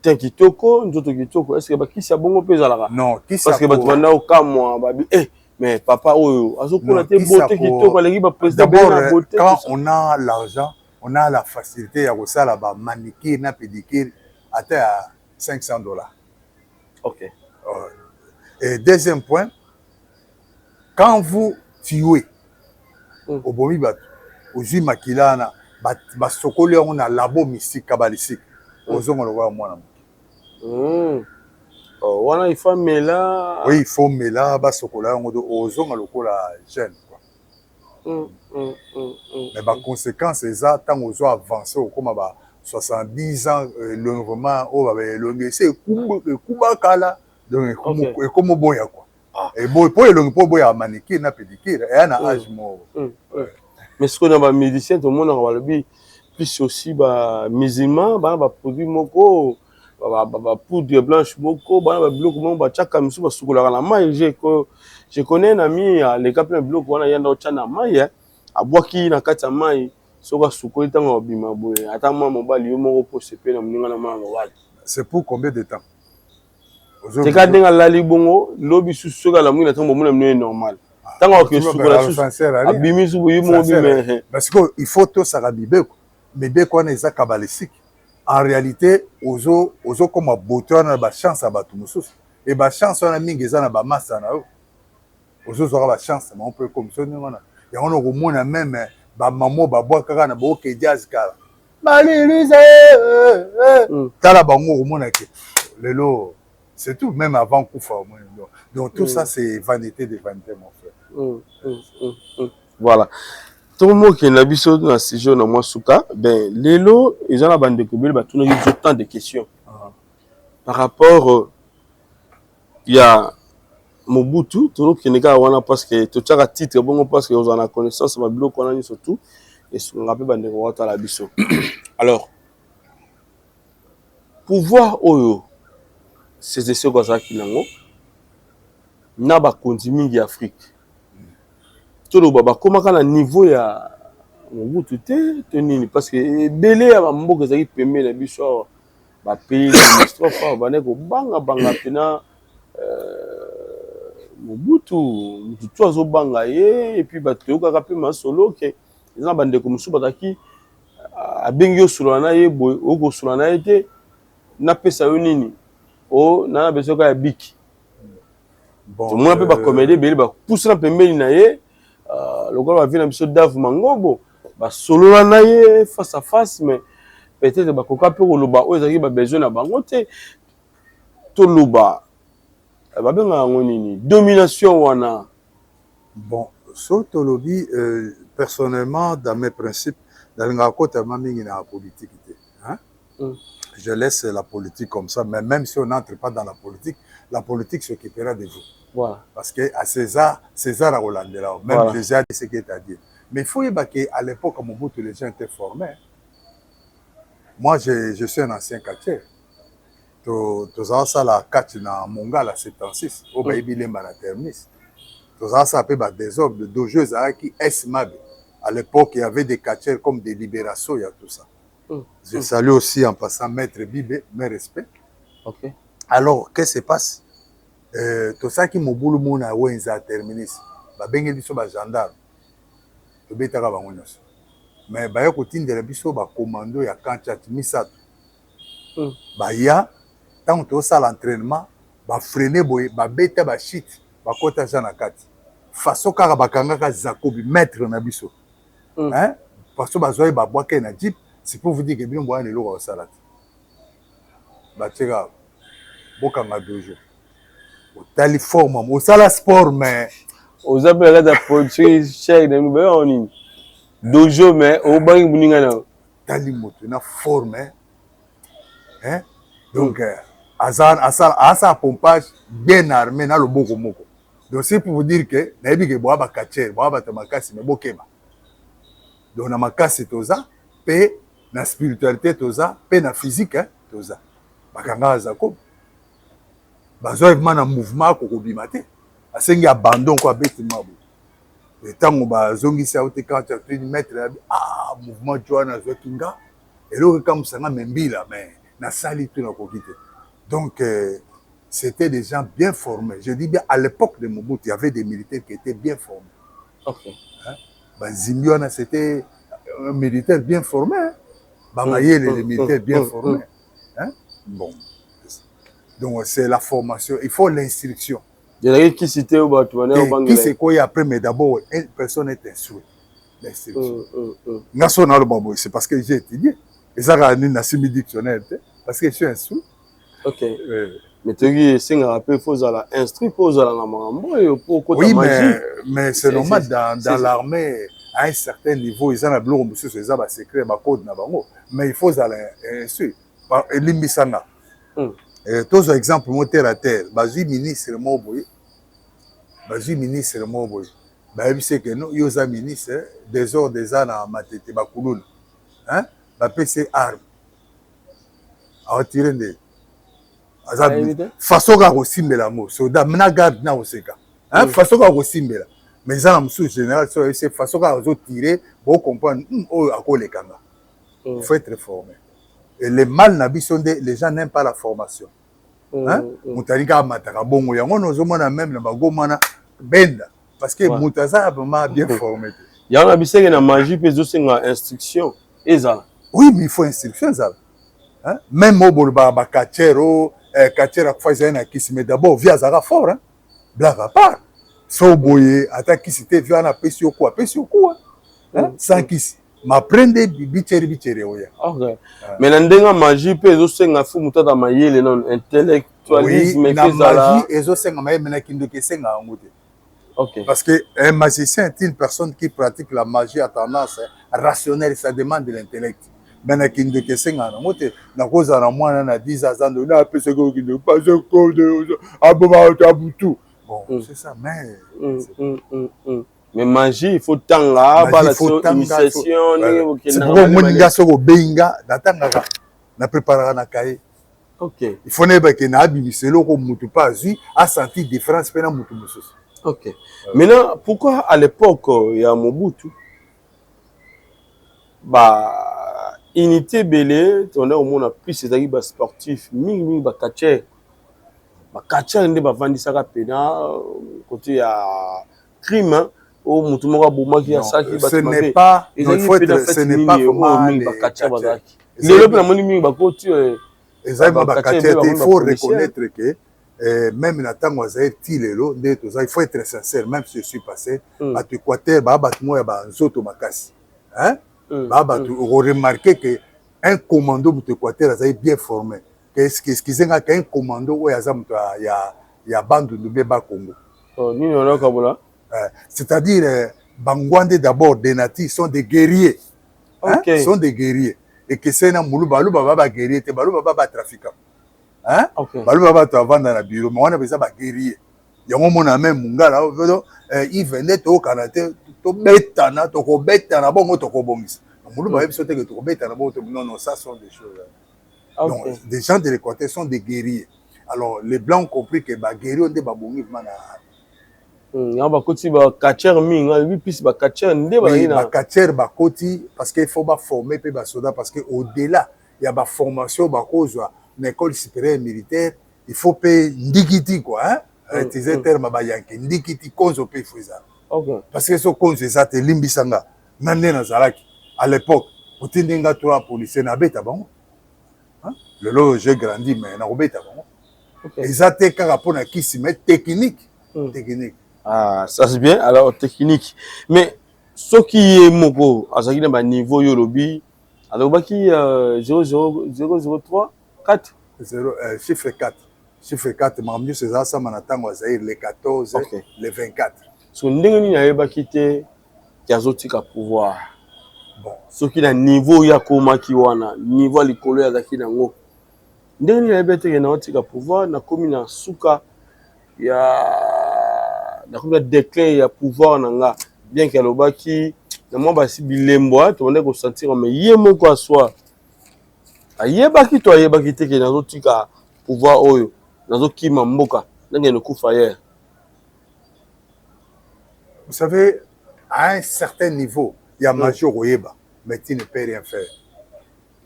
tant qu'il toko, nous autres qui toko, est-ce que qui c'est bon peu là? Non, qui parce que tu vas au cas moi, mais papa, d'abord, quand on a l'argent, on a la facilité à ça là-bas, manicure, na pédicure, à $500. Ok. Et deuxième point, quand vous tuez au Bomibat, au Zimakilana, Basokole, on a labo mystique kabbalistique, aux hommes, on le voit moi. Il faut mêler. Oui, il faut mêler, Basokola, aux hommes, on le jeune. Mais par conséquent, c'est ça, tant aux hommes avancés, comme 70 ans, le moment où c'est Kuba Kala. Donc, comment boya quoi. Et bon, pour le pour boire manicure na pédicure, et un âge mort. Mais ce qu'on a ba médecin tout le monde on va le plus aussi ba musulman ba produit moko ba poudre blanche moko ba bloc moko ba chaka misu ba sukola na mai je connais un ami les cas plein bloc wana yanda ochana mai abwaki na kati ya mai soka sukoli tanga obima boye ata mwa mobali yo moko po sepe na mninga na mwana mobali. C'est pour combien de temps? C'est quand denga lali bongo lobi susoka la mwina tango mona mné normal. Tango ke sukola susu abimi subu yo mo bime. Parce que il faut tout ça rabibeko. Mais dès qu'on est kabbalistique, en réalité ozo comme beauté on a ba chance à batu mususu. Et ba chance on a mingi za na ba massa na yo. Ozo aura la chance mais on peut comme ça ngana. Ya on ko mona même ba mamo ba bois kaka na bo ke jazz kala. Malilise tala bango ko mona ke lelo c'est tout même avant Koufa. Donc tout ça c'est vanité de vanité mon frère. Voilà. Tout le monde qui est biso dans ce jour na moi souka ben lelo ils ont la bande de kobel ba tout autant de questions par rapport il y a Mobutu tout qui n'est pas wana parce que tout ça titre bon parce que on a connaissance ma bloc on a surtout et ce qu'on appelle bande de wata la biso. Alors pouvoir oyo c'est ce que ça qui nango na ba continent Afrique tout le baba comment quand le niveau ya Mobutu te nini parce que belé ya mboka zaki pembe na biso ba pays catastrophe ba ne ko banga pena Mobutu tout azo banga ye et puis ba to ka pe masolo ke eza bande ko musu bataki abengi osula na ye boy oko sula na ye na pesa yo nini o na beso ka biki bon tout le monde peut ba comédie belé ba pousse na pembe na ye le gars va venir un peu d'ave mangobo ba solo na ye face à face mais peut-être ba koka pe loba o ezaki ba besoin na bango te to loba ba benga ngonini domination wana bon so to lobi personnellement dans mes principes dans la côte mingi na politique hein je laisse la politique comme ça mais même si on n'entre pas dans la politique s'occupera de vous. Voilà. Parce que à César a Rolande là, même voilà. César c'est ce qu'il t'a dit. Mais il faut y baquer à l'époque à Mobutu les gens étaient formés. Moi je suis un ancien catcheur. Tu as ça la catch na Monga la 76 au baby les terminus. Tu as ça peu ba désordre de dojo qui esmab. À l'époque il y avait des catcheurs comme des libérations il y a tout ça. Je salue aussi en passant maître Bibé, mes respects. OK. Alors qu'est-ce qui se passe? Tout ça qui mobulu mona wenza terminus ba bengi biso ba gendarme to betaka bango nyonso mais ba ya kotindela biso ba commando ya kanchat misato ba ya tant to ça l'entraînement ba freiner boy ba beta ba shit ba kota za na kati façon kaka bakanga ka Zakobi maître na biso hein parce que bazoi ba boaka na jeep c'est pour vous dire que bien boya ne lo ça là ba tcheka bokanga dojo tali forme au sala sport mais aux appels de produire cher de nous on dojo mais au bangi buninga na tali moto na forme hein donc asa pompage bien armé na loboko moko donc c'est pour vous dire que na yebi ke boa ba catcher boa ba tamakasi mais bokeba donc na makasi toza pe na spiritualité toza pe na physique hein toza bakanga Zakobi bazo na mouvement ko bimate asengi abandon ko abeti mabo et tango bazongisa ote quand tu mettre mouvement joana zokinga et le comme ça na membila mais na sali tout na kokite donc c'était des gens bien formés je dis bien à l'époque de Mobutu il y avait des militaires qui étaient bien formés. OK hein Zimbiona c'était un militaire bien formé hein? Les militaires bien formés hein bon. Donc c'est la formation, il faut l'instruction. Il y a qui cité au bateau, qui c'est quoi après mais d'abord une personne est instruite. L'instruction. National babo, c'est parce que j'ai étudié. Et ça a une nassimi dictionnaire parce que je suis instruit. OK. Mais tu dis c'est un rappel faut la instruit pour la mambo et pour côté oui, mais c'est normal dans l'armée à un certain niveau ils ont un bloc monsieur c'est ça ba secret ba code na bango mais il faut aller instruire par limbisanga. Tous exemple terre à terre, bazi ministre Moboy, bazwi ministre mo boye bayebise ke no yo oza ministre désordre eza na matete bakuluna bapesi arme aotire nde aza façon kaka kosimbela yango soda na garde na koseka façon kaka kosimbela mais eza na mosusu général so ese façon kaka azotire bocomprendre oyo akolekanga il faut être formé et le mal na biso nde les gens n'aiment pas la formation moto alingi amataka bongo yango nozomona même na bagomana benda parce que moto aza vraiment bien formé te yango na bisenge na magie mpe ezosenga instruction ezala oui mais il faut instruction ezala même au bolobaka bakatiere katiere akufa ezali na kisi mais d'abord vie azalaka fort blague à part so boye ata kisi te vie wana apesi yo kuwa apesi yo kuwa sans kisi maprende bicheri oya mais na ndenge magie mpe ezosenga fu moto ata mayele non intellectualisme na magie ezosenga mayele mais na kindoki esenga yango te parce que un magicien est une personne qui pratique la magie à tendance rationnelle, ça demande de l'intellect. Mais na kindoki esenga yango te nakozala na mwana na 10 ans de na apesa ko kindoki pas de aboma tabutu bon c'est ça mais magie il faut tanga bala so initiation c'est pourquoi moni nga soko beinga natangaka na préparer na cahier il faut neba ke na abimiselo ko mutu pas azui a senti différence pena mutu mususu maintenant pourquoi à l'époque il y a Mobutu unité belé on a au moins plus c'est à dire sportif mingi ba catcher nde bavandisaka pena côté ya crime au mutu moko bomaki ya saki ce n'est pas vraiment les catcher bazaki lelo pena moni mingi bakoti exactement ba catcher il faut reconnaître que même na tango azali tilelo nde toza il faut être sincère même si je suis passé à Équateur ba moya ba nzoto makasi remarquer que un commando de Équateur a bien formé. Qu'est-ce qu'ils ont un commando où il y a bande de Beba Congo. C'est-à-dire, Bangwande d'abord, des natifs sont des guerriers. Sont des guerriers. Et que c'est un Moulouba, Baba guerrier, Balouba Baba trafiquant. Balouba Baba avant dans la bureau, mais on a besoin de guerrier. Il y a un moment même, Mungala, il venait au Canada. Non, ça sont des choses. Donc, des gens de l'Équateur sont des guerriers. Alors, les Blancs ont compris que les guerriers ont des babongi. Parce qu'il faut former les soldats. Parce qu'au-delà, il y a une formation, une école supérieure militaire. Il faut payer Ndikiti, quoi. Utiliser le terme Ndikiti, Konzo paye Fouza. Parce que ce Konzo, c'est Limbisanga. À l'époque, Otindenga trois policiers na beta bon. Le lot j'ai grandi mais na beta bon. Ils étaient carapona qui se met technique. Technique. Ah, ça c'est bien. Alors technique. Mais ce qui est moko, à ce qui est à niveau yolobi, alors baki 00003 4 chiffre 4. Chiffre 4, mais c'est ça ça manatango Zaïre le 14, le 24. So ndenge na yeba kité kazotika pouvoir. Bon, ce qui est niveau ya koma ki wana, niveau likolo ya zaki nango. Ndenge ni yebete na otika pouvoir na komi na suka ya na komi na déclin ya pouvoir nanga bien que lobaki na mo basi bilembo to ndeko sentir mais ye moko aswa. Ayebaki to ayebaki te ke na otika pouvoir oyo, na zokima mboka, ndenge ne kufa hier. Vous savez, à un certain niveau, il y a major Oyeba, mais tu ne peux rien faire.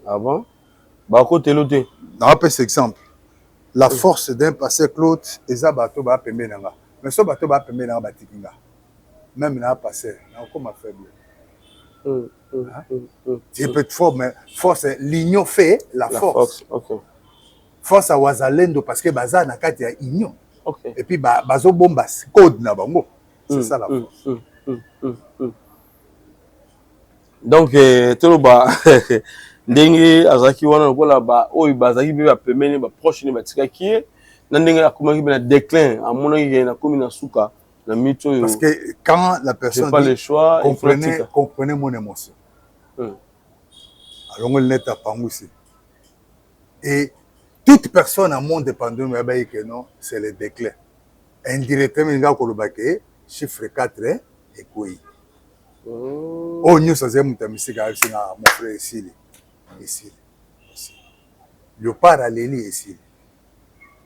Ah bon? Bah, côté l'autre. Dans un exemple, la force d'un passé Claude, et ça, bateau va permettre nanga. Mais ce bateau va permettre nanga batikinga. Même dans un passé, on comment faible. Tu peux être fort, mais force, l'union fait la force. Force à Wazalendo parce que baza na kati ya union. Et puis bazo bombas code na bango. C'est ça la force. Donc toloba ndenge azaki wana lokola ba oyo bazaki be ba pemene ba proche ni batika ki na ndenge akomaki na déclin amonaki na komi na suka na mito yo. Parce que quand la personne pas le choix, comprenez mon émotion. Alors on est à Pangousi. Et toute personne à mon dépendant, c'est le déclin. indirectement nga kolobake chiffre 4 ekoi oh nyusa ze mutamisika alsinga mon frère ici le parallèle ici.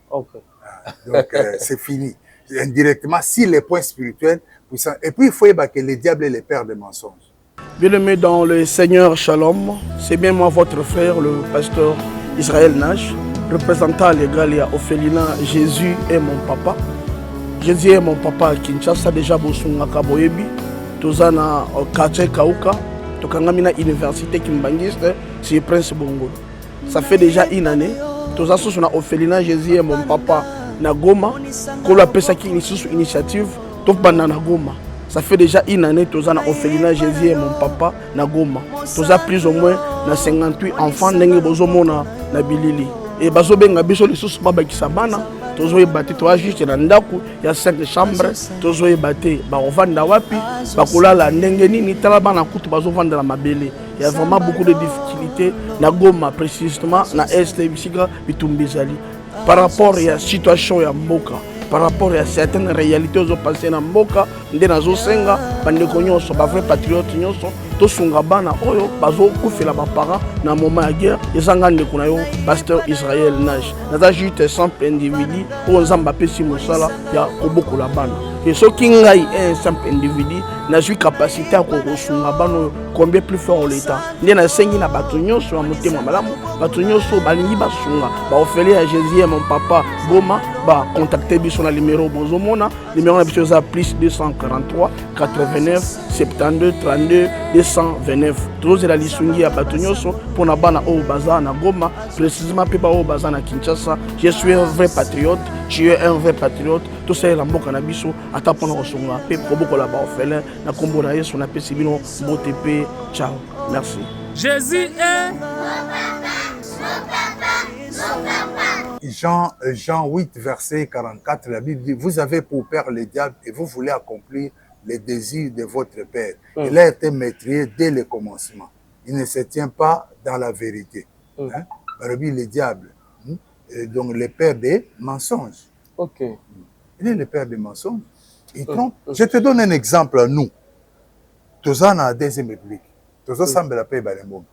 Ok. Donc c'est fini indirectement si les points spirituels puissants et puis il faut que le diable est le père des mensonges. Bien-aimé dans le Seigneur Shalom, c'est bien moi votre frère le pasteur Israël Nash, représentant légal et Ophelina. Jésus est mon papa. Jésus est mon papa à Kinshasa, déjà Bosunga Kaboyebi, Tozana Kache Kauka, Tokangamina Université Kimbangiste, c'est Prince Bongo. Ça fait déjà une année. Toza Sosuna Ophelina, Jésus est mon papa na Goma. Kolo Pesaki initiative, Topana na Goma. Ça fait déjà une année, Tozana Ophelina, Jésus est mon papa na Goma. Toza plus ou moins na 58 enfants, Nenge Bozomo na Bilili. Et Bazobenga Biso les sous Baba Kisabana. Tozo ebate toa juste na ndako ya 5 chambres tozo ebate ba ovanda wapi bakolala ndenge nini tala bana kutu bazo vanda la mabele. Il y a vraiment beaucoup de difficultés na Goma précisément na est bisika bitumbizali par rapport à la situation ya mboka, par rapport à certaines réalités aux passées na mboka nde nazo senga bandeko nyonso ba vrai patriote nyonso to sunga bana oyo bazo kufela ba parents na moment ya guerre ezanga ndeko na yo pasteur Israël Nash naza juste simple individu o nzamba pesi mosala ya kobokola bana et ce qui ngai un simple individu na suis capacité à kosunga bana combien plus fort l'état nde na sengi na bato nyonso ya motema malamu bato nyonso balingi basunga ba ofele ya Jésus mon papa Goma ba contacter biso na numéro bozomona numéro na biso za plus 243 89 72 32 229 tozela lisungi ya bato nyonso pona bana o baza na Goma précisément pe ba o baza na Kinshasa. Je suis un vrai patriote, tu es un vrai patriote. Tout ça la mboka na biso ata pona kosunga pe kobokola ba ofele na kombo na Yesu na pesi bino botepe. Ciao, merci. Jésus est Jean 8 verset 44 la Bible dit vous avez pour père le diable et vous voulez accomplir les désirs de votre père. Il a été maîtrisé dès le commencement. Il ne se tient pas dans la vérité. Hein? Le diable, donc le père des mensonges. Ok. Il est le père des mensonges. Il trompe. Je te donne un exemple à nous. Tous en a deuxième république. Tous ensemble la paix balembo.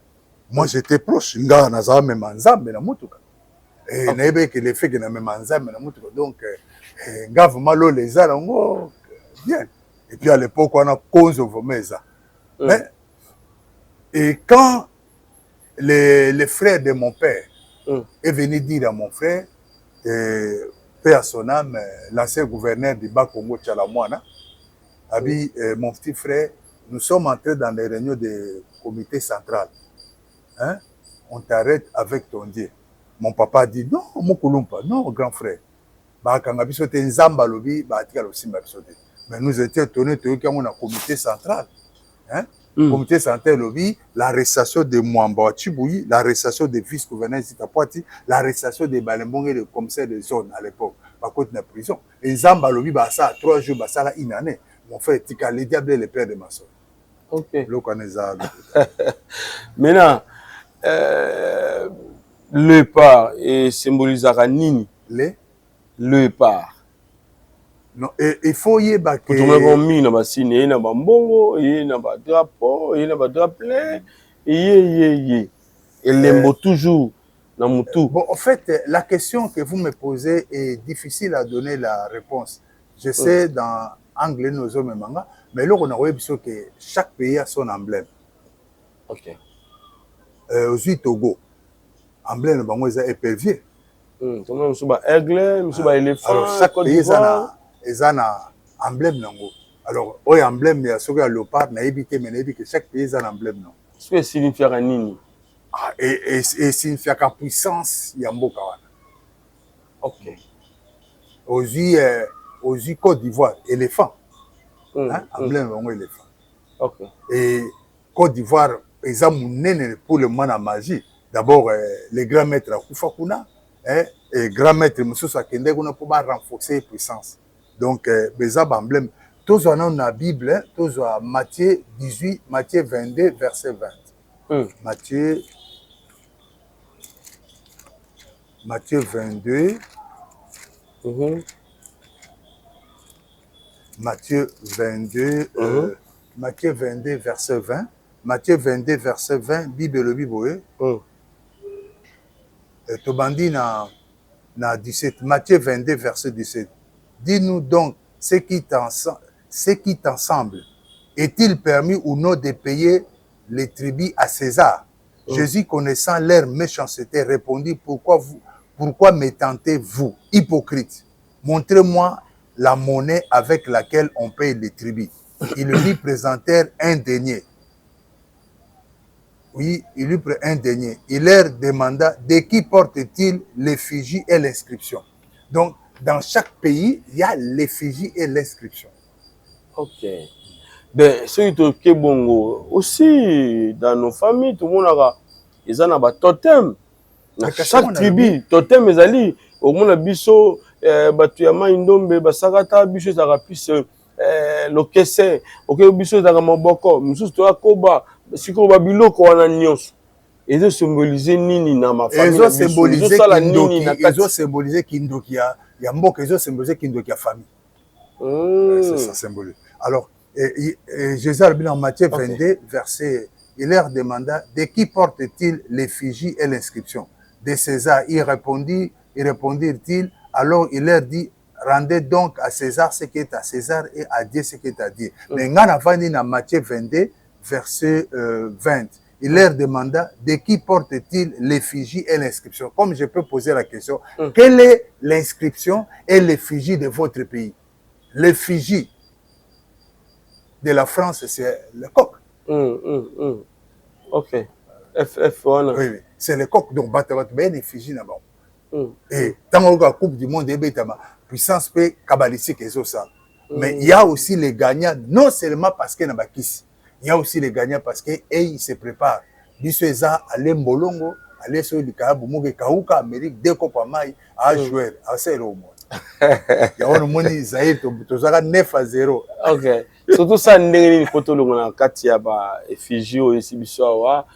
Moi j'étais proche. Nga naza même ensemble na mutuka. Et n'ebe que le fait que na même ensemble na mutuka. Donc nga vraiment les alango bien. Et puis à l'époque, on a cause au Vomeza. Et quand le frère de mon père est venu dire à mon frère, paix à son âme, l'ancien gouverneur du Bas-Congo Tchalamouana, a dit, mon petit frère, nous sommes entrés dans les réunions du comité central. Hein? On t'arrête avec ton Dieu. Mon papa a dit, non, mon Koulumpa, non, grand frère. Mais nous étions étonnés de qu'on a un comité central. Hein? Comité central, l'arrestation de Mwamba Chiboui, l'arrestation des vice-gouverneurs Zitapoati, l'arrestation des Balembong et des commissaires de zone à l'époque, par contre de la prison. Et Zamba Lobi, ça 3 jours, ça là une année. Mon frère, Tika, les diables et les pères de maçons. Ok. Maintenant, le par et symbolisera Nini. Le par. Non, il faut y avoir que... Tout le monde mis dans ma signe, il y a un bongo, il y a un drapeau, il y a un drapelet, et l'aime toujours dans mon tout. Bon, en fait, la question que vous me posez est difficile à donner la réponse. Je sais dans anglais, nous sommes manga, mais là, on a vu que chaque pays a son emblème. Ok. Aussi, Togo, emblème, c'est un épervier. Nous sommes aigle, nous sommes éléphant. Alors, chaque pays a un emblème. Alors, il y a un emblème, il y a un léopard, mais chaque pays a un emblème. Ce que signifie Nini? Et signifie la puissance, il y a un beau kawana. Ok. Aussi, Côte d'Ivoire, éléphant. Emblème, éléphant. Ok. Et Côte d'Ivoire, ils ont pour le moment la magie. D'abord, les grands maîtres à Koufakuna, et grand maître Moussou Akende, pour renforcer la puissance. Donc, les emblèmes, tous en ont la Bible, tous en Matthieu 18, Matthieu 22, verset 20. Matthieu 22, Matthieu 22, Matthieu 22, verset 20. Matthieu 22, verset 20, Bible le Bible. Tobandi na 17. Matthieu 22, verset 17. Dis-nous donc ce qui t'ensemble. Est-il permis ou non de payer les tribus à César? Jésus, connaissant leur méchanceté, répondit, pourquoi me tentez-vous, hypocrite? Montrez-moi la monnaie avec laquelle on paye les tribus. Ils lui présentèrent un denier. Oui, il lui prit un denier. Il leur demanda de qui porte-t-il l'effigie et l'inscription. Donc, dans chaque pays, il y a l'effigie et l'inscription. Ok. Ben, ceux qui sont bongo aussi, dans nos familles, tout le monde a un totem. Dans chaque tribu, totem est allé. Au monde a biso, batuyama indombe, basagata, biso zarapis, lokese, ok, biso zaramaboko, misus toa koba, siko babilo ko wana nyonso. Ils ont symbolisé nini na ma famille. Ils ont symbolisé kindoki. Ils ont symbolisé kindoki ya mboka. Ils ont symbolisé kindoki ya famille. C'est ça symbolise. Alors, Jésus en Matthieu 22, verset, il leur demanda de qui porte-t-il l'effigie et l'inscription? De César. Ils répondirent-ils. Alors il leur dit, rendez donc à César ce qui est à César et à Dieu ce qui est à Dieu. Mais dans Matthieu 22, verset 20, il leur demanda de qui porte-t-il l'effigie et l'inscription? Comme je peux poser la question, quelle est l'inscription et l'effigie de votre pays? L'effigie de la France, c'est le coq. Ok. F1. Oui, oui. C'est le coq. Donc, il y a une effigie là-bas. Et dans la Coupe du Monde, il y a une puissance kabbalistique et ça. Mais il y a aussi les gagnants, non seulement parce qu'il y a une kiss. Il y a aussi les gagnants parce qu'ils se préparent. Ils sont allés Mbolongo, allés sur le Kaaboumogue, Kaouka, Amérique, deux coupes à maille, à jouer, à 0. Il y a un monde qui Zahir, tu as 9-0. Ok. Surtout ça, il faut que tu Katia, effigie, ici, Bissoa,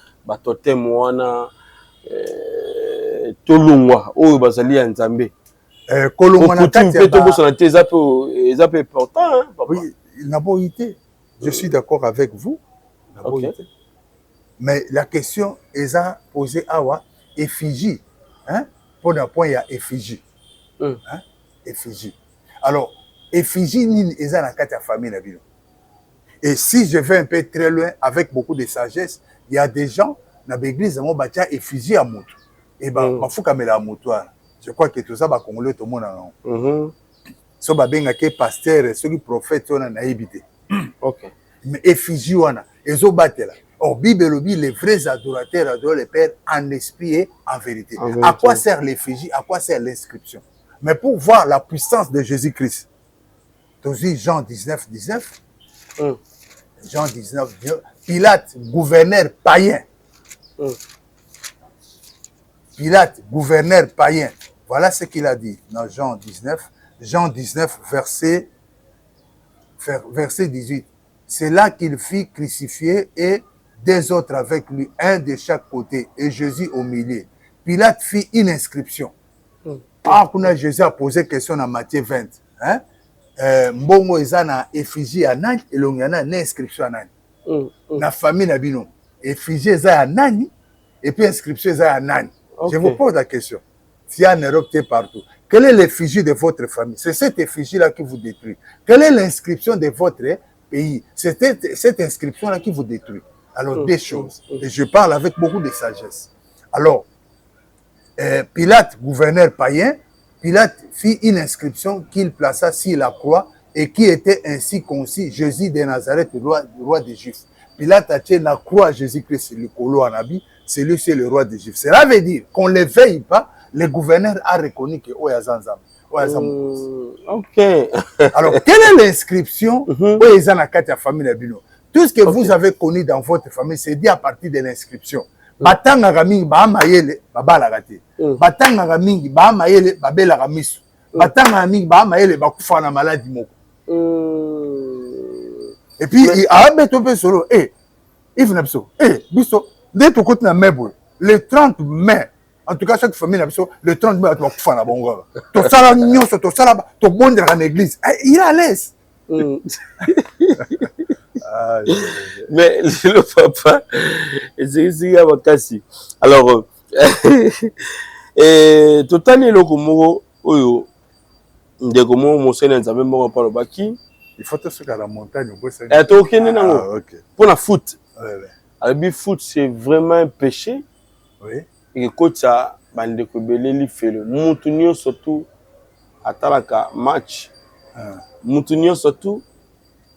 totem, wana, Tolungwa, ou Bazali, Nzambe. Kolongwana, oui, il n'a pas été. Je suis d'accord avec vous. Okay. Mais la question est posée à effigie. Hein? Pour un point, il y a effigie. Hein? Effigie. Alors, effigie, est dans la famille. Et si je vais un peu très loin, avec beaucoup de sagesse, il y a des gens dans l'église qui ont effigie à moto. Et bien, il faut qu'on la moto. Je crois que tout ça, va congolais, tout le monde. So babengaki pasteur soki prophète on a évité. OK. Mais effigie wana ezobatela. Or Bible lobi les vrais adorateurs adorent le Père en esprit et en vérité. À quoi sert l'effigie? À quoi sert l'inscription? Mais pour voir la puissance de Jésus-Christ. Tu dis Jean 19, 19. Jean 19, 19. Pilate, gouverneur païen. Pilate, gouverneur païen. Voilà ce qu'il a dit dans Jean 19. Jean 19, verset 18. C'est là qu'il fit crucifier et des autres avec lui, un de chaque côté, et Jésus au milieu. Pilate fit une inscription. Quand Jésus a posé question dans Matthieu 20, hein? Mbongo eza na effigie ya nani, elongiana na inscription ya nani. Na famille na bino, effigie eza ya nani, et puis inscription eza ya nani. Je vous pose la question. S'il y a en Europe, partout. Quelle est l'effigie de votre famille? C'est cette effigie-là qui vous détruit. Quelle est l'inscription de votre pays? C'est cette inscription-là qui vous détruit. Alors, des choses. Et je parle avec beaucoup de sagesse. Alors, Pilate, gouverneur païen, Pilate fit une inscription qu'il plaça sur la croix et qui était ainsi conçue, Jésus de Nazareth, roi des Juifs. Pilate a tiré la croix à Jésus-Christ, le colo en habit, c'est lui, c'est le roi des Juifs. Cela veut dire qu'on ne le veille pas, le gouverneur a reconnu que Oyazanzam. Ok. Alors, quelle est l'inscription Oyazan na kati ya famille Bino? Tout ce que vous avez connu dans votre famille, c'est dit à partir de l'inscription. Batanga ramingi ba mayele babala gati. Batanga ramingi ba mayele babela ramisu. Batanga ramingi ba mayele ba kufa na maladie moko. Et puis il a beto pe solo il venait biso biso dès tout côté na mebwe le 30 mai. En tout cas, chaque famille, le 30 mai, tu vas faire la bonne. Tu sala nyonso, tu sala, tu bondes dans l'église. Il est à l'aise. Mais le papa, c'est makasi. Alors, totani eloko moko oyo ndeko moko mosene nzambe moko pa lobaki. Il faut te souka la montagne. Tokende nango. Pour la foot. Le foot, c'est vraiment un péché. Oui. Et coach a bandeko beleli felo. Moutunio surtout atalaka match. Moutunio surtout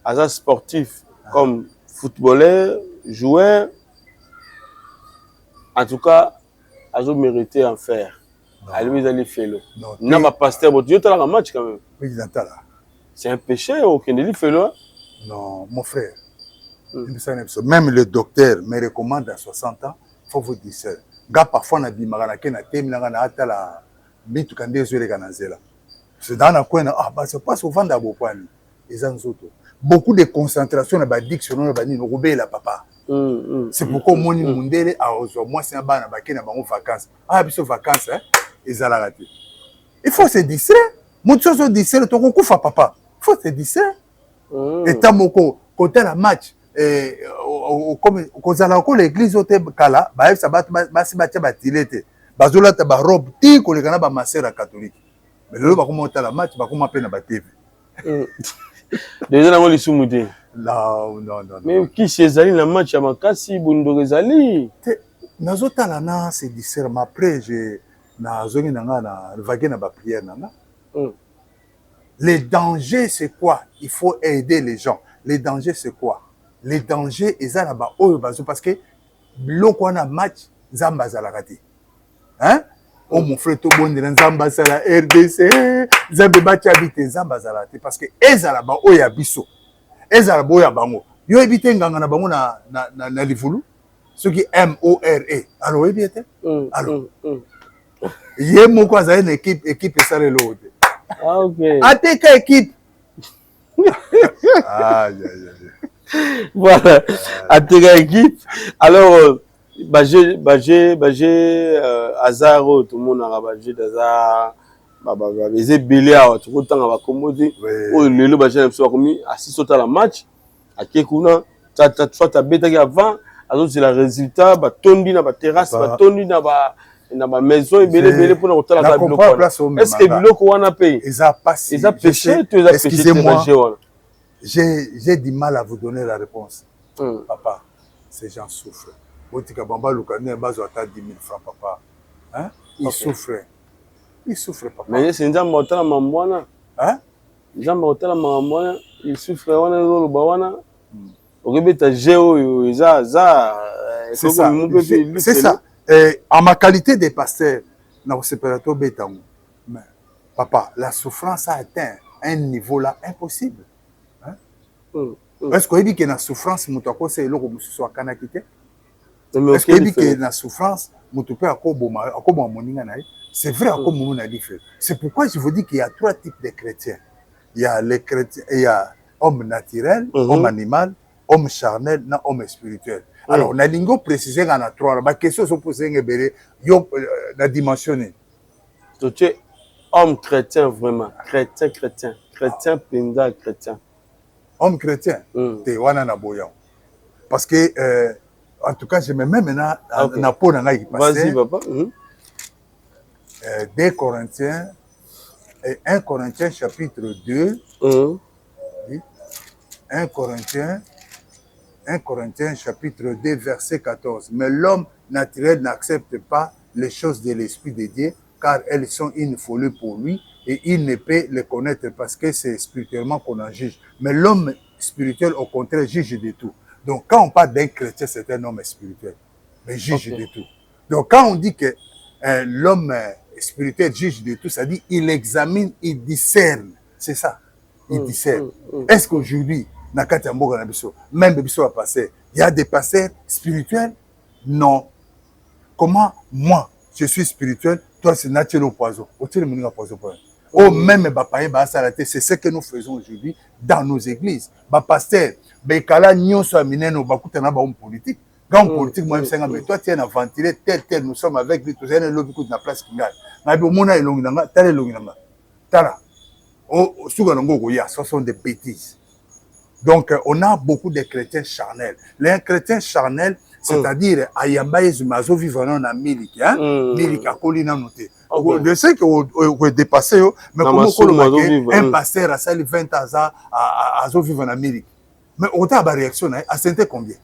asa sportif comme footballeur, joueur. En tout cas, azo mérité en faire. À lui d'aller felo. N'a pas pasteur, tu as un match quand même. Oui, j'entends là. C'est un péché au Kennedy felo. Non, mon frère. Même le docteur me recommande à 60 ans, il faut vous dire ça. Gars, parfois, on a dit, c'est dans la coin, c'est pas souvent dans le coin. Beaucoup de concentration dans la diction, on a la papa. C'est pourquoi mon monde moi, c'est un ban à vacances. Ah, puis vacances, ils ont raté. Il faut se distraire. Mon chose se distraire, ton coup, papa. Il faut se distraire. Et tant que côté la match, comme kozala l'église au kala ba ça bat basi batia batilete bazola ta ba robe ti ko le kana ba masera catholique mais le ba comment la match ba comment pena ba TV déjà na ngoli sumude non mais qui chez na match ya makasi bundo ezali nazotala na c'est discernement après je na zongi nanga na vague na ba prière nanga les dangers c'est quoi il faut aider les gens les dangers c'est quoi les dangers ils ont là-bas parce que l'on a match zamba zalakati hein oh mon frère tout bon zamba zala RDC zamba batcha habiter zamba zalati parce que ezala ba oya biso ezala boya bango yo ebite nganga na bango na livulu ce qui MORE alors ebite alors yé moko aza une équipe ça le lot ah OK ateka équipe voilà, à tes équipe. Alors, Azaro, tout le monde a bagé d'Azar, les béliards, tout le temps, on va commoder. Oh, le bagé, on commis, assis sur la match, à Kekuna, t'as bêté avant, alors c'est le résultat, bah, tondi dans la terrasse, bah, tondi dans la maison, et belé pour nous la table. Est-ce que Biloko on a payé? Ils ont péché, tu as péché, j'ai du mal à vous donner la réponse. Papa, ces gens souffrent. Bamba Lukane, Bazo a 10 000 francs, papa. Hein? Ils souffrent. Ils souffrent, papa. Mais c'est un gens mortel à Mamboana. Hein? Les gens mortels à Mamboana, ils souffrent. On est dans le Bawana. Au Québec, tu as Géo, c'est ça. C'est ça. En ma qualité de pasteur, dans le séparateur Bétango, papa, la souffrance a atteint un niveau là impossible. Est-ce que dit que la souffrance mutako c'est le comme soit kanakité est-ce que dit que la souffrance mutupe akoboma moninga naï c'est vrai akomo na diffère c'est pourquoi je vous dis qu'il y a trois types de chrétiens il y a les chrétiens il y a homme naturel homme animal homme charnel na homme spirituel alors na lingo préciser dans trois ba question sont posées ngebele yo na dimensionner tu es homme chrétien vraiment chrétien pinda chrétien homme chrétien, t'es wana na boyan. Parce que, en tout cas, je me mets maintenant na peau dans qui passe. Vas-y, papa. 2 Corinthiens, et 1 Corinthiens chapitre 2. 1 Corinthiens chapitre 2, verset 14. Mais l'homme naturel n'accepte pas les choses de l'Esprit de Dieu, car elles sont une folie pour lui. Et il ne peut les connaître parce que c'est spirituellement qu'on en juge. Mais l'homme spirituel, au contraire, juge de tout. Donc, quand on parle d'un chrétien, c'est un homme spirituel. Mais juge de tout. Donc, quand on dit que l'homme spirituel juge de tout, ça dit il examine, il discerne. C'est ça. Il discerne. Est-ce qu'aujourd'hui, même Bisso a passé, il y a des pasteurs spirituels? Non. Comment moi, je suis spirituel, toi, c'est naturel au poison. Oh, même c'est ce que nous faisons aujourd'hui dans nos églises. Pasteur, politique. Quand politique, moi, mais toi, tu es un ventilé, tel, nous sommes avec lui, tu es un lobby de la place qui gagne. Ce sont des bêtises. Donc, on a beaucoup de chrétiens charnels. Les chrétiens charnels, c'est-à-dire, ayamba ezumazo vivre dans la miliki, hein? Miliki a colina noté. Je sais que vous dépassez, mais comment un pasteur a sali 20 ans à vivre dans la miliki. Mais on a une réaction, à sentir combien?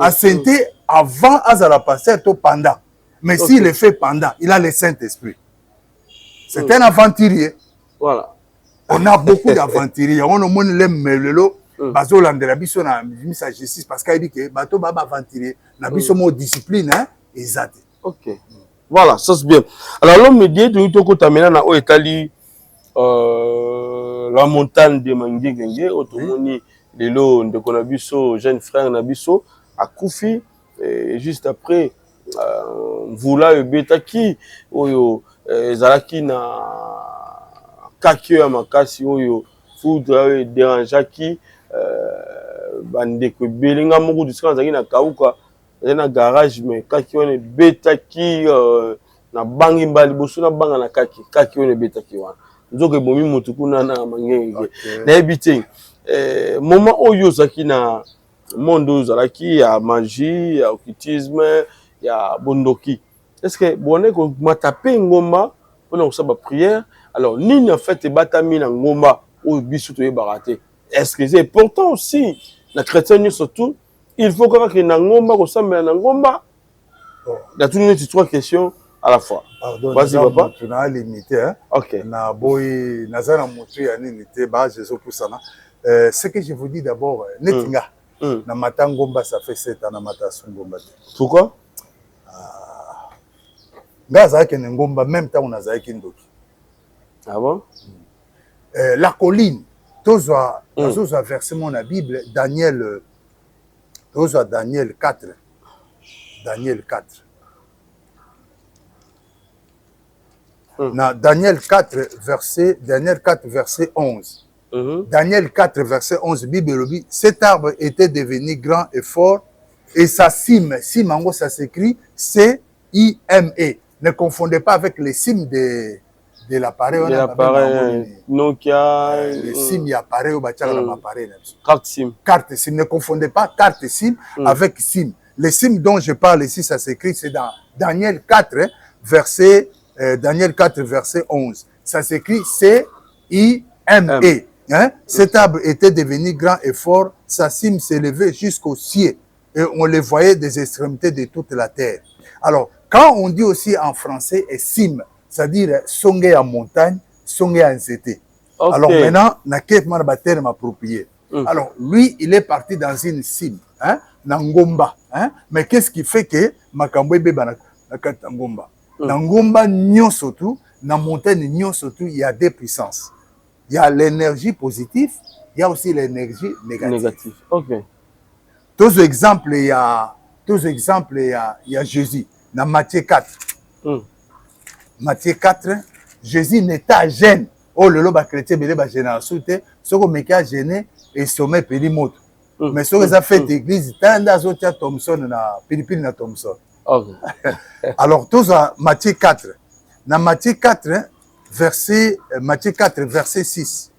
À sentir avant, à la pasteur, pendant. Mais s'il le fait pendant, il a le Saint-Esprit. C'est un aventurier. Voilà. On a beaucoup d'aventuriers. On a les melelo. Bazo landela biso na misa justice parce qu'il dit que bato baba aventurier na biso mo discipline hein exact. OK. Voilà, ça c'est bien. Alors l'homme médié de tout côté maintenant na o etali la montagne de Mangengenge otomoni lelo ndeko na biso jeune frère na biso akufi juste après vula ebetaki oyo ezalaki na kakio ya makasi oyo foudre dérangeaki bandeko belinga moko disika nazalaki na kauka na garage mais kaki wana ebetaki na bangi mbali liboso na banga na kaki wana ebetaki wana nzoka ebomi motu kuna na Mangenge nayebi te moment oyo ozalaki na monde oyo ozalaki ya magie ya occultisme ya bondoki est-ce que bone komata pe ngomba mpona kosala baprière alors nini en fait ebatami na ngomba oyo biso toyebaka te? Est-ce que c'est important aussi la chrétienne surtout il faut que na ngomba kosambela na ngomba il y a toutes les trois questions à la fois. Pardon, vas-y papa. Tu n'as limité hein. OK. Na boy nazana motu ya limité ba Jésus pour ça. Ce que je vous dis d'abord netinga na mata ngomba ça fait 7 ans na mata ngomba. Pourquoi? Ngaza ke ngomba même temps on a zaiki ndoki. Ah bon? La colline tozwa verset mon la Bible Daniel 4. Daniel 4. Na Daniel 4 verset 11. Daniel 4 verset 11 Bible dit cet arbre était devenu grand et fort et sa cime ça s'écrit C-I-M-E. Ne confondez pas avec les cimes de l'appareil. De l'appareil Nokia. Les cimes, il y a appareil au bâtiment dans l'appareil. Carte SIM. Carte SIM. Ne confondez pas carte SIM avec SIM. Les SIM dont je parle ici, ça s'écrit, c'est dans Daniel 4, verset 11. Ça s'écrit C-I-M-E. Hein? Cet arbre était devenu grand et fort. Sa cime s'élevait jusqu'au ciel. Et on les voyait des extrémités de toute la terre. Alors, quand on dit aussi en français cime, c'est-à-dire songe en montagne, songe en zété. Okay. Alors maintenant, na quel terme approprié. Alors lui, il est parti dans une cime, hein, Nangomba, hein. Mais qu'est-ce qui fait que makambo beba na Ngomba? Nangomba nyon surtout, na montagne nyon surtout, il y a deux puissances. Il y a l'énergie positive, il y a aussi l'énergie négative. OK. Tous exemples, il y a Jésus. Dans Matthieu 4. Matthieu 4, Jésus n'était gêné. Oh, le loba chrétien, il est gêné en soute. Ce qu'on m'a gêné, et sommet périmètre. Mais ce que ça fait l'église, tant d'azota Thompson, na Philippine na Thompson. Alors, tous à Matthieu 4. Dans Matthieu 4, verset 6.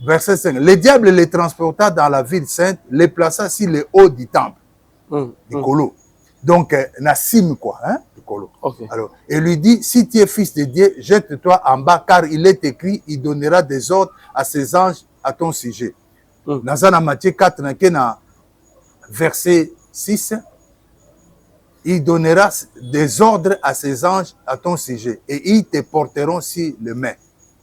Verset 5. Le diable les transporta dans la ville sainte, les plaça sur le haut du temple. Du colo. Donc, Nassim, quoi, hein, du colo. Okay. Alors, et lui dit, si tu es fils de Dieu, jette-toi en bas, car il est écrit, il donnera des ordres à ses anges à ton sujet. Dans Matthieu 4, verset 6, il donnera des ordres à ses anges à ton sujet, et ils te porteront sur les mains,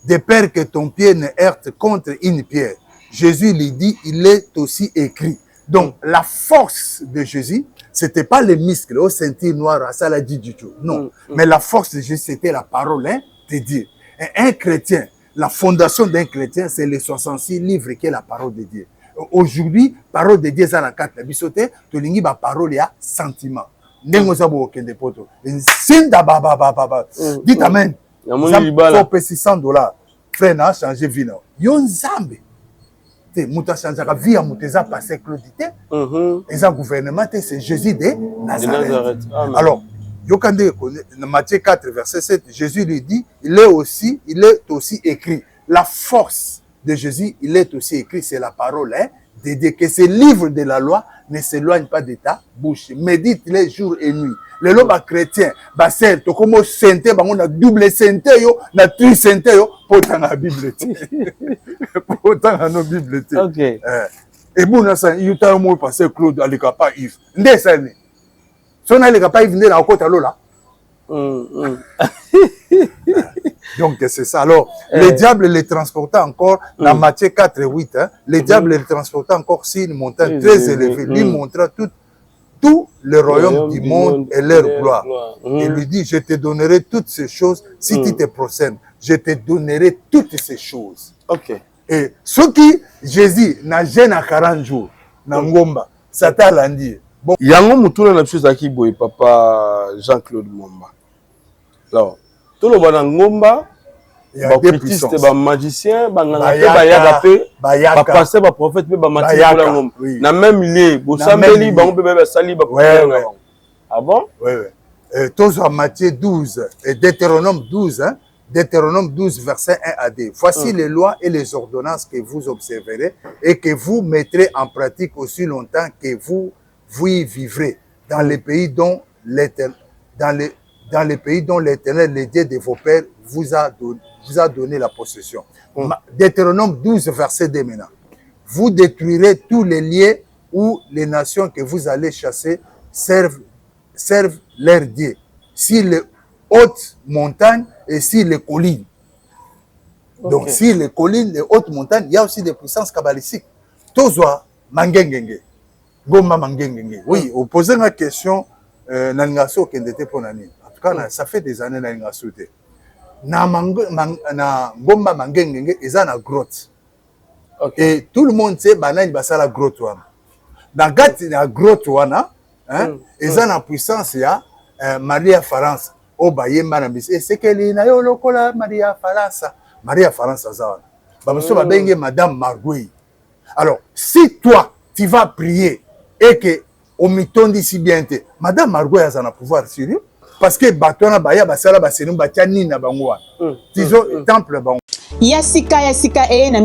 de peur que ton pied ne heurte contre une pierre. Jésus lui dit, il est aussi écrit. Donc, la force de Jésus, c'était pas les muscles, au ceinture noire, ça l'a dit du tout. Non. Mais la force de Jésus, c'était la parole hein, de Dieu. Et un chrétien, la fondation d'un chrétien, c'est les 66 livres qui est la parole de Dieu. Aujourd'hui, parole de Dieu, ça la carte. Bisoté, tu lingi ba parole ya sentiment. Nengo sa bo kende poto. Sinda ba. Dites amen. Faut payer $600. Frère n'a changé vie là. Yon zambe. Te muta changé la vie à muteza passé Claudité. Et ça gouvernement c'est Jésus de Nazareth. Alors, Yokande Matthieu 4 verset 7, Jésus lui dit, il est aussi écrit la force de Jésus, il est aussi écrit, c'est la parole, hein, de Dieu, que ce livre de la loi ne s'éloigne pas de ta bouche. Médite-les jour et nuit. Les lois chrétiens, c'est comme santé, on a double santé, on a tri santé, pourtant la Bible. Pourtant nos Bibles. Ok. Et bon, il y a un mot passé Claude Alikapa Yves. Ndé ça né. Son Alikapa Yves n'est la côte à l'eau là. Donc c'est ça. Alors, le diable les transportait encore dans Matthieu 4 et 8. Hein, le diable les transportait encore sur une montagne très élevée. Lui montra tout le royaume du monde et leur gloire. Il lui dit, je te donnerai toutes ces choses si tu te prosternes. Je te donnerai toutes ces choses. Ok. Et ce qui, Jésus, n'a jeune à 40 jours, dans Ngomba, Satan l'a dit. Bon. Yango Moutoula n'a plus acquis, papa Jean-Claude Momba. Alors, tout le monde dans Ngomba, il y a des puissances. Il y a des magiciens, il y a des pasteurs, des prophètes, il y a des magiciens. Na même lieu, vous savez, il y a des sali. Ah bon? Oui, oui. Tous en Matthieu 12, et Deutéronome 12, hein? Deutéronome 12, verset 1 à 2. Voici les lois et les ordonnances que vous observerez et que vous mettrez en pratique aussi longtemps que vous y vivrez dans les pays dont l'Éternel, le Dieu de vos pères, vous a donné la possession. Deutéronome 12, verset 2 maintenant. Vous détruirez tous les lieux où les nations que vous allez chasser servent leur Dieu. Si les hautes montagnes et si les collines. Donc, si les collines, les hautes montagnes, il y a aussi des puissances kabbalistiques. Tozwa mangengenge. Goma mangengenge. Oui, vous posez une question, Nangaso Kendete Ponani. En tout cas, ça fait des années Nangaso. Na Goma mangengenge, ils ont une grotte. Et tout le monde sait, Banani basa la grotte. Dans la grotte, ils ont une puissance, il y a Maria France. Et c'est qu'elle est là, Maria Faransa. Maria Faransa, Madame Margouille. Alors, si toi, tu vas prier et que au miton d'ici bien, Madame Margouille a un pouvoir sur lui, parce que Batona Baya Basala Basenum Batiani na Bangwa. Disons, temple Bangwa. Yasika na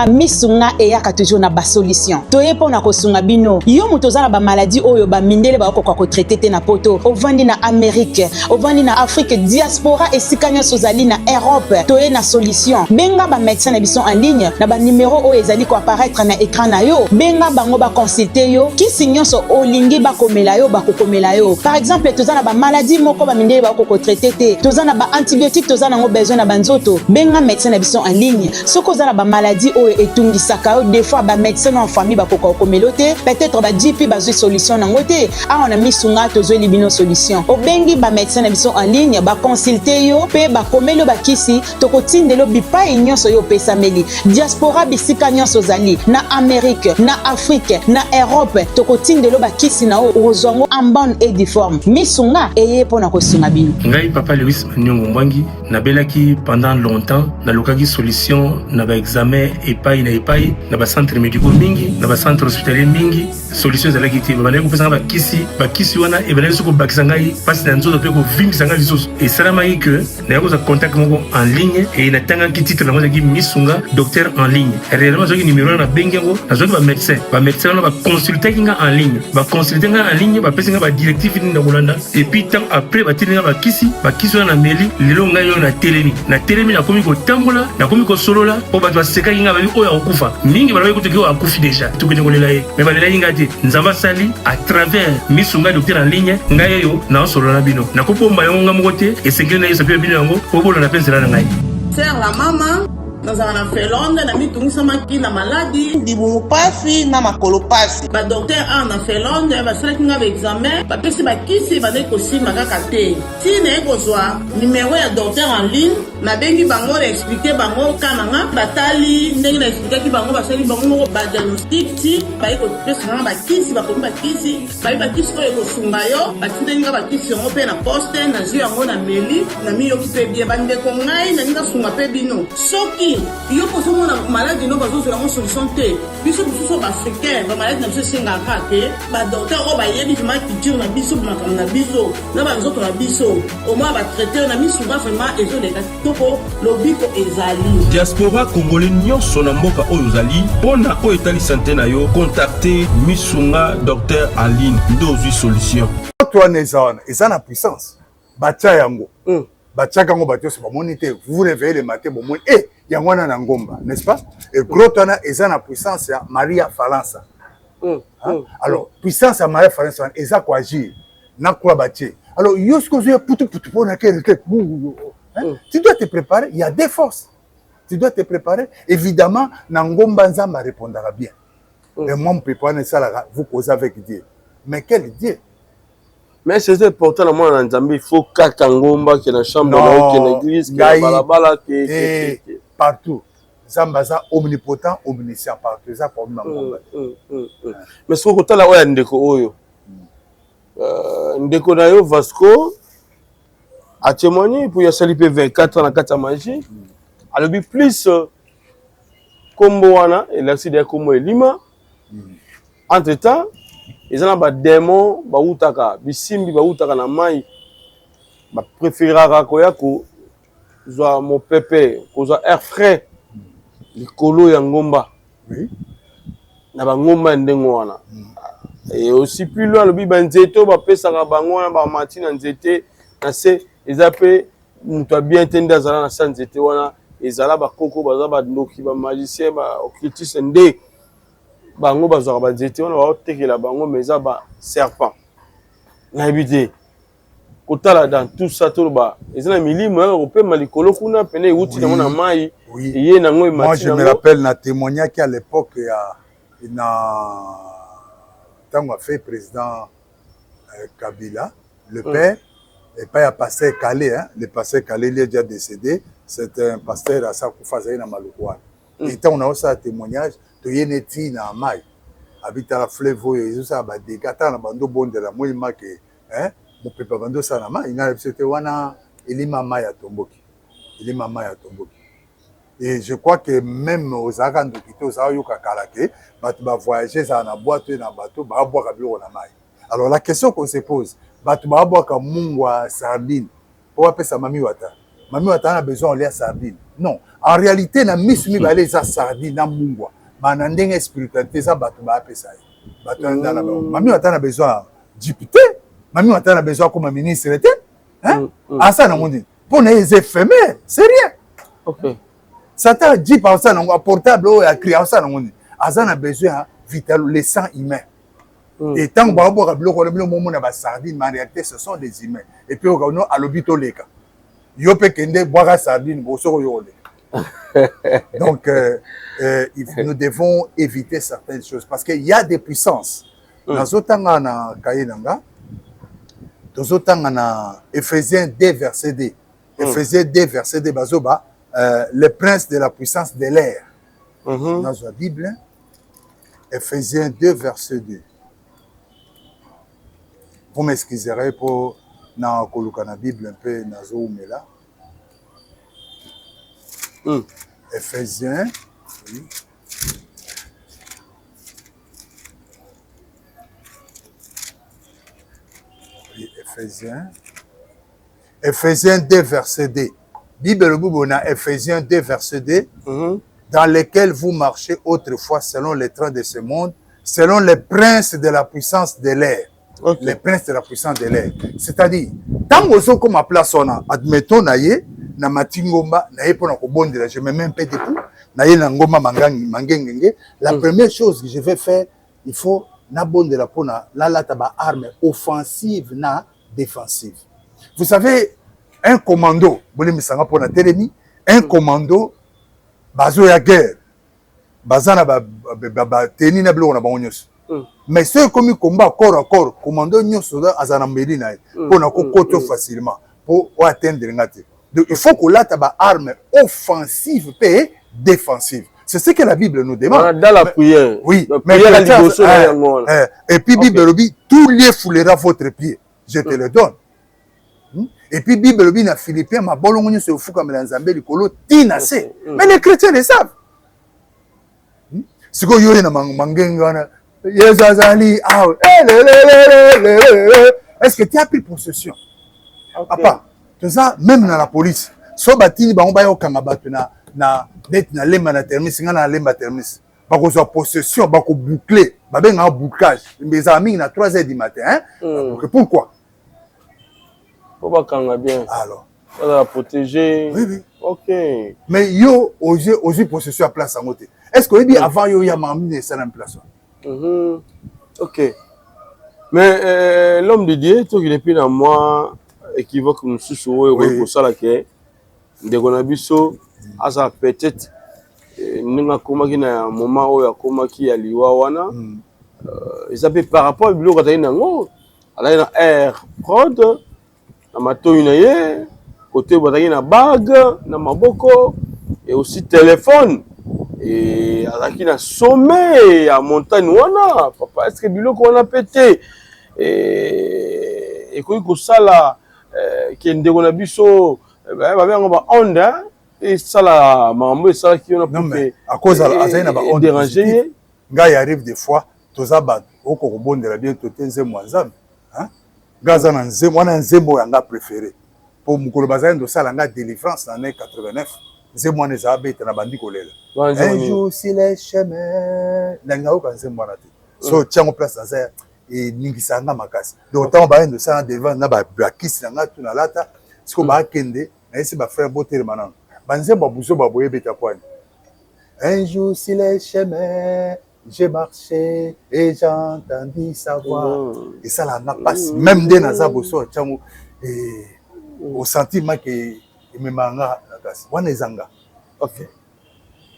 misunga eyaka toujours na ba solution. Toye pona ko sunga bino. Yo mutoza na ba maladie oyo ba mindele ba ko traiter te na poto. Ovandi na Amérique, ovandi na Afrique, diaspora esika nyoso zali na Europe. Toye na solution. Benga ba médecin na biso en ligne na ba numéro oyo ezali ko apparaître na écran na yo. Benga bango ba consulter yo. Kisi nyoso olingi ba komela yo ba ko komela yo. Par exemple, toza na ba maladie moko ba mindele ba ko traiter te. Toza na ba antibiotique, toza na ngo besoin na banzoto. Benga médecin na en ligne. Ce qu'on a ba maladie ou etungisaka des fois ba médecin en famille ba koko komelote peut-être ba JP ba solution na ngote on a mis sunga tozo libino solution o bengi ba médecin na biso en ligne ba consulter yo pe ba komelo ba kisi to kotindelo bipa nyonso yo pesa meli diaspora bisika nyonso zali na Amérique na Afrique na Europe to kotindelo ba kisi na ozongo en bonne et due forme misunga eye pona ko sunga bino ngai papa Louis Nyongo Mwangi na belaki pendant longtemps na lokaki solution na ba examen epai na ba centre médicaux mingi na ba centre hospitalier mingi solution za lakiti ba bana ko pesa ba kisi wana e bana soko bakisa ngai passe na nzoto pe ko vingisa ngai lisusu e salama yi que na ko za contact moko en ligne et na tanga ki titre na mo ki misunga docteur en ligne réellement zo ki numéro na bengengo na zo ba médecin na ba consulter kinga en ligne ba pesa nga ba directive ni na kolanda et puis tant après ba tinga ba kisi wana meli lelo ngai yo na telemi na komi ko tambola na komi ko solola po ba seka kinga ba oyo akufa mingi ba ko teki o akufi déjà to ke ngolela ye mais ba lela inga te nzamba sali à travers misunga docteur en ligne ngai yo na solola bino na ko pomba yo nga moko te et c'est que na yeso pe bino yango po bolo na pensela na ngai c'est la maman nazala na felonde na mitungisamaki na maladi dibumu pasi na makolo pasi badokter a na felonde basalaki nga baexamen bapesi bakisi bandeki kosimba kaka te ti naye kozwa numero ya docteur en ligne nabengi bango na explike bango kananga batali ndenge na explikaki bango basali bango moko badiagnostic ti baye kopesa nga bakisi bakomi bakisi baye bakisi oyo ekosunga yo batindeli nga bakisi yango mpe na poste nazwi yango na meli na miyoki mpe bie bandeko ngai naninga sunga mpe bino soki ezali yo kozomona maladi no bazozela solution te biso mosusu baafricain bamaladi na biso esengaka te badokter oyo bayebi vraimen culture na biso makambo na biso na banzoto na biso omoi batraiter na misunga vraimen ezoleka kitoko lobiko ezali diaspora congolais nyonso na mboka oyo ozali mpona oyo etali sante na yo contacte misunga Dr Aline nde ozwi solution wana eza na puissance batia yango batiaka yango bato nyonso bamoni te vous réveillez le matin bomoni yango wana na ngomba n'est-ce pas et grotte wana eza na puissance ya Maria Falansa alors puissance ya Maria Falansa wana eza koagir nakula batie alors yo siko ozoya putuputu mpona kele te tu dois te préparer il y a des forces tu dois te préparer évidemment na ngomba nzambe répondra bien et moi mon préparer ça vous causez avec Dieu mais quel Dieu. Mais c'est important, moi, dans Zambie, il faut kaka ngomba qui est dans la chambre, qui est dans l'église, qui est dans la partout. Zambaza omnipotent, omniscient partout. Ça pour moi. Mais ce que tu as là, ouais, ndeko oyo. Ndeko na yo Vasco a témoigné pour y a salipé 24 ans dans kata magie. Alors bi plus kombo wana et l'accident comme Lima. Entre-temps, ils ont ba démon ba utaka bisimbi ba utaka na mai ba préférera koya ko zo mon pépé ko zo air frais likolo ya ngomba oui na ba ngomba ndengo wana et aussi plus loin le bi banzeto ba pesa ka bango na ba matina nzete na se ezape muto bien tenda zala na sanzete wana ezala ba koko baza ba ndoki ba magicien ba occultiste nde bango bazwa ba nzete wana ba tekela bango meza ba serpent na ebité kotala dans tout ça tout ba ezana milimo ya ko pema likolo kuna pene uti na mona mai yé na ngoi moi je me rappelle na témoignage qu'à l'époque na tango a fait président Kabila le père et pas pasteur Calais hein le pasteur Calais il est déjà décédé c'est un pasteur à sa kufaza na Malukwa et tant on a aussi un témoignage to yeneti na mai habita la fleuve et ça ba dégata na bando bonde la moima que hein mon peuple bando ça na mai ina c'était wana elima mai ya tomboki elima mai ya tomboki et je crois que même aux agando kito ça yo kakalake batu ba voyager ça na boîte na bateau ba boire kabilo na mai alors la question qu'on se pose batu ba boire ka mungwa sardine pour appeler ça mami wata a besoin de sardine non en réalité na misumi ba les sardine na mungwa bana ndenge spiritualité ça batu ba appeler ça batu na mami wata a besoin député mami wata a besoin comme ministre hein ça na monde pour les éphémères c'est rien OK Satan dit par ça non portable ou a créé ça non azan a besoin vital le sang humain et tant que babo ka biloko le moment na ba sardine en réalité ce sont des humains et puis on a l'hôpital leka yo pe kende boire sardine bo so yo le donc nous devons éviter certaines choses parce qu'il y a des puissances dans otanga na kayenanga dans otanga na Ephésiens 2 verset 2 Ephésiens 2 verset 2 bazoba le prince de la puissance de l'air. Dans la Bible, Ephésiens 2, verset 2. Vous m'excuserez pour la Bible un peu là. Ephésiens. Oui. Oui, Ephésiens 2, verset 2. Bible Boubona, Ephésiens 2, verset 2, dans lesquels vous marchez autrefois selon les trains de ce monde, selon les princes de la puissance de l'air. Okay. Les princes de la puissance de l'air. C'est-à-dire, tant que vous comme place on a, admettons, na matingomba, na pour na kobondela, je me mets un peu de coup, na na ngoma mangengenge. La première chose que je vais faire, il faut na bondela pour na la taba arme offensive na défensive. Vous savez, un commando, un commando, bazo ya guerre, bazana ba teni na blo na banyos. Mais ceux comme combat corps à corps, commando nyoso da azana mbeli na pour na kokoto facilement pour atteindre ngati. Donc il faut que la taba arme offensive et défensive. C'est ce que la Bible nous demande. Dans la prière. Oui, mais et puis Bible dit tout lieu foulera votre pied. Je te le donne. Et puis Bible lobi na Philippiens ma bolongo nyo se fuka melanzambe likolo tina se. Mais les chrétiens le savent. Siko yo na mangenga na yezazali ah est-ce que tu as pris possession? Papa, tout ça même dans la police. So batini bango ba yo kanga batu na net na lemba na termis nga na lemba termis. Ba ko so possession, ba ko boucler, ba benga bouclage. Mes amis na 3h du matin hein. Pourquoi? Faut pas kanga bien. Alors, ça va protéger. Oui oui. OK. Mais yo oser possession à place en côté. Est-ce que dit avant yo ya mamine ça en place? OK. Mais l'homme de Dieu, tout qu'il est dans moi équivoque nous sous pour ça là que de konabiso asa peut-être ninga komaki na moment oyo akomaki ya liwa wana ça peut par rapport biloko ta nango ala na air prod na mato na ye côté bataki na bague na maboko et aussi téléphone et alaki na sommet à montagne wana papa est-ce que biloko wana pété et ko sala qui ndeko na biso ba benga ba onda et sala mambo sala qui on a mais à cause azana ba onda déranger nga y arrive des fois toza ba oko kobondela bien to tenze mwanzam hein gaza na nzembo wana nzembo yanga préféré pour mukolo bazana ndo sala nga délivrance en 89 nzembo wana za beta na bandi kolela un jour si les chemins na nga oka nzembo wana te so tiango place za et ningisanga makasi donc tant ba ndo sala devant na ba kiss na tuna lata siko ba kende na esi ba frère botere manana banzembo buso ba boye beta kwani un jour si les chemins j'ai marché et j'ai entendu sa voix et ça la passe même dès naza boso tiango et au sentiment que me manga nakasi wana ezanga OK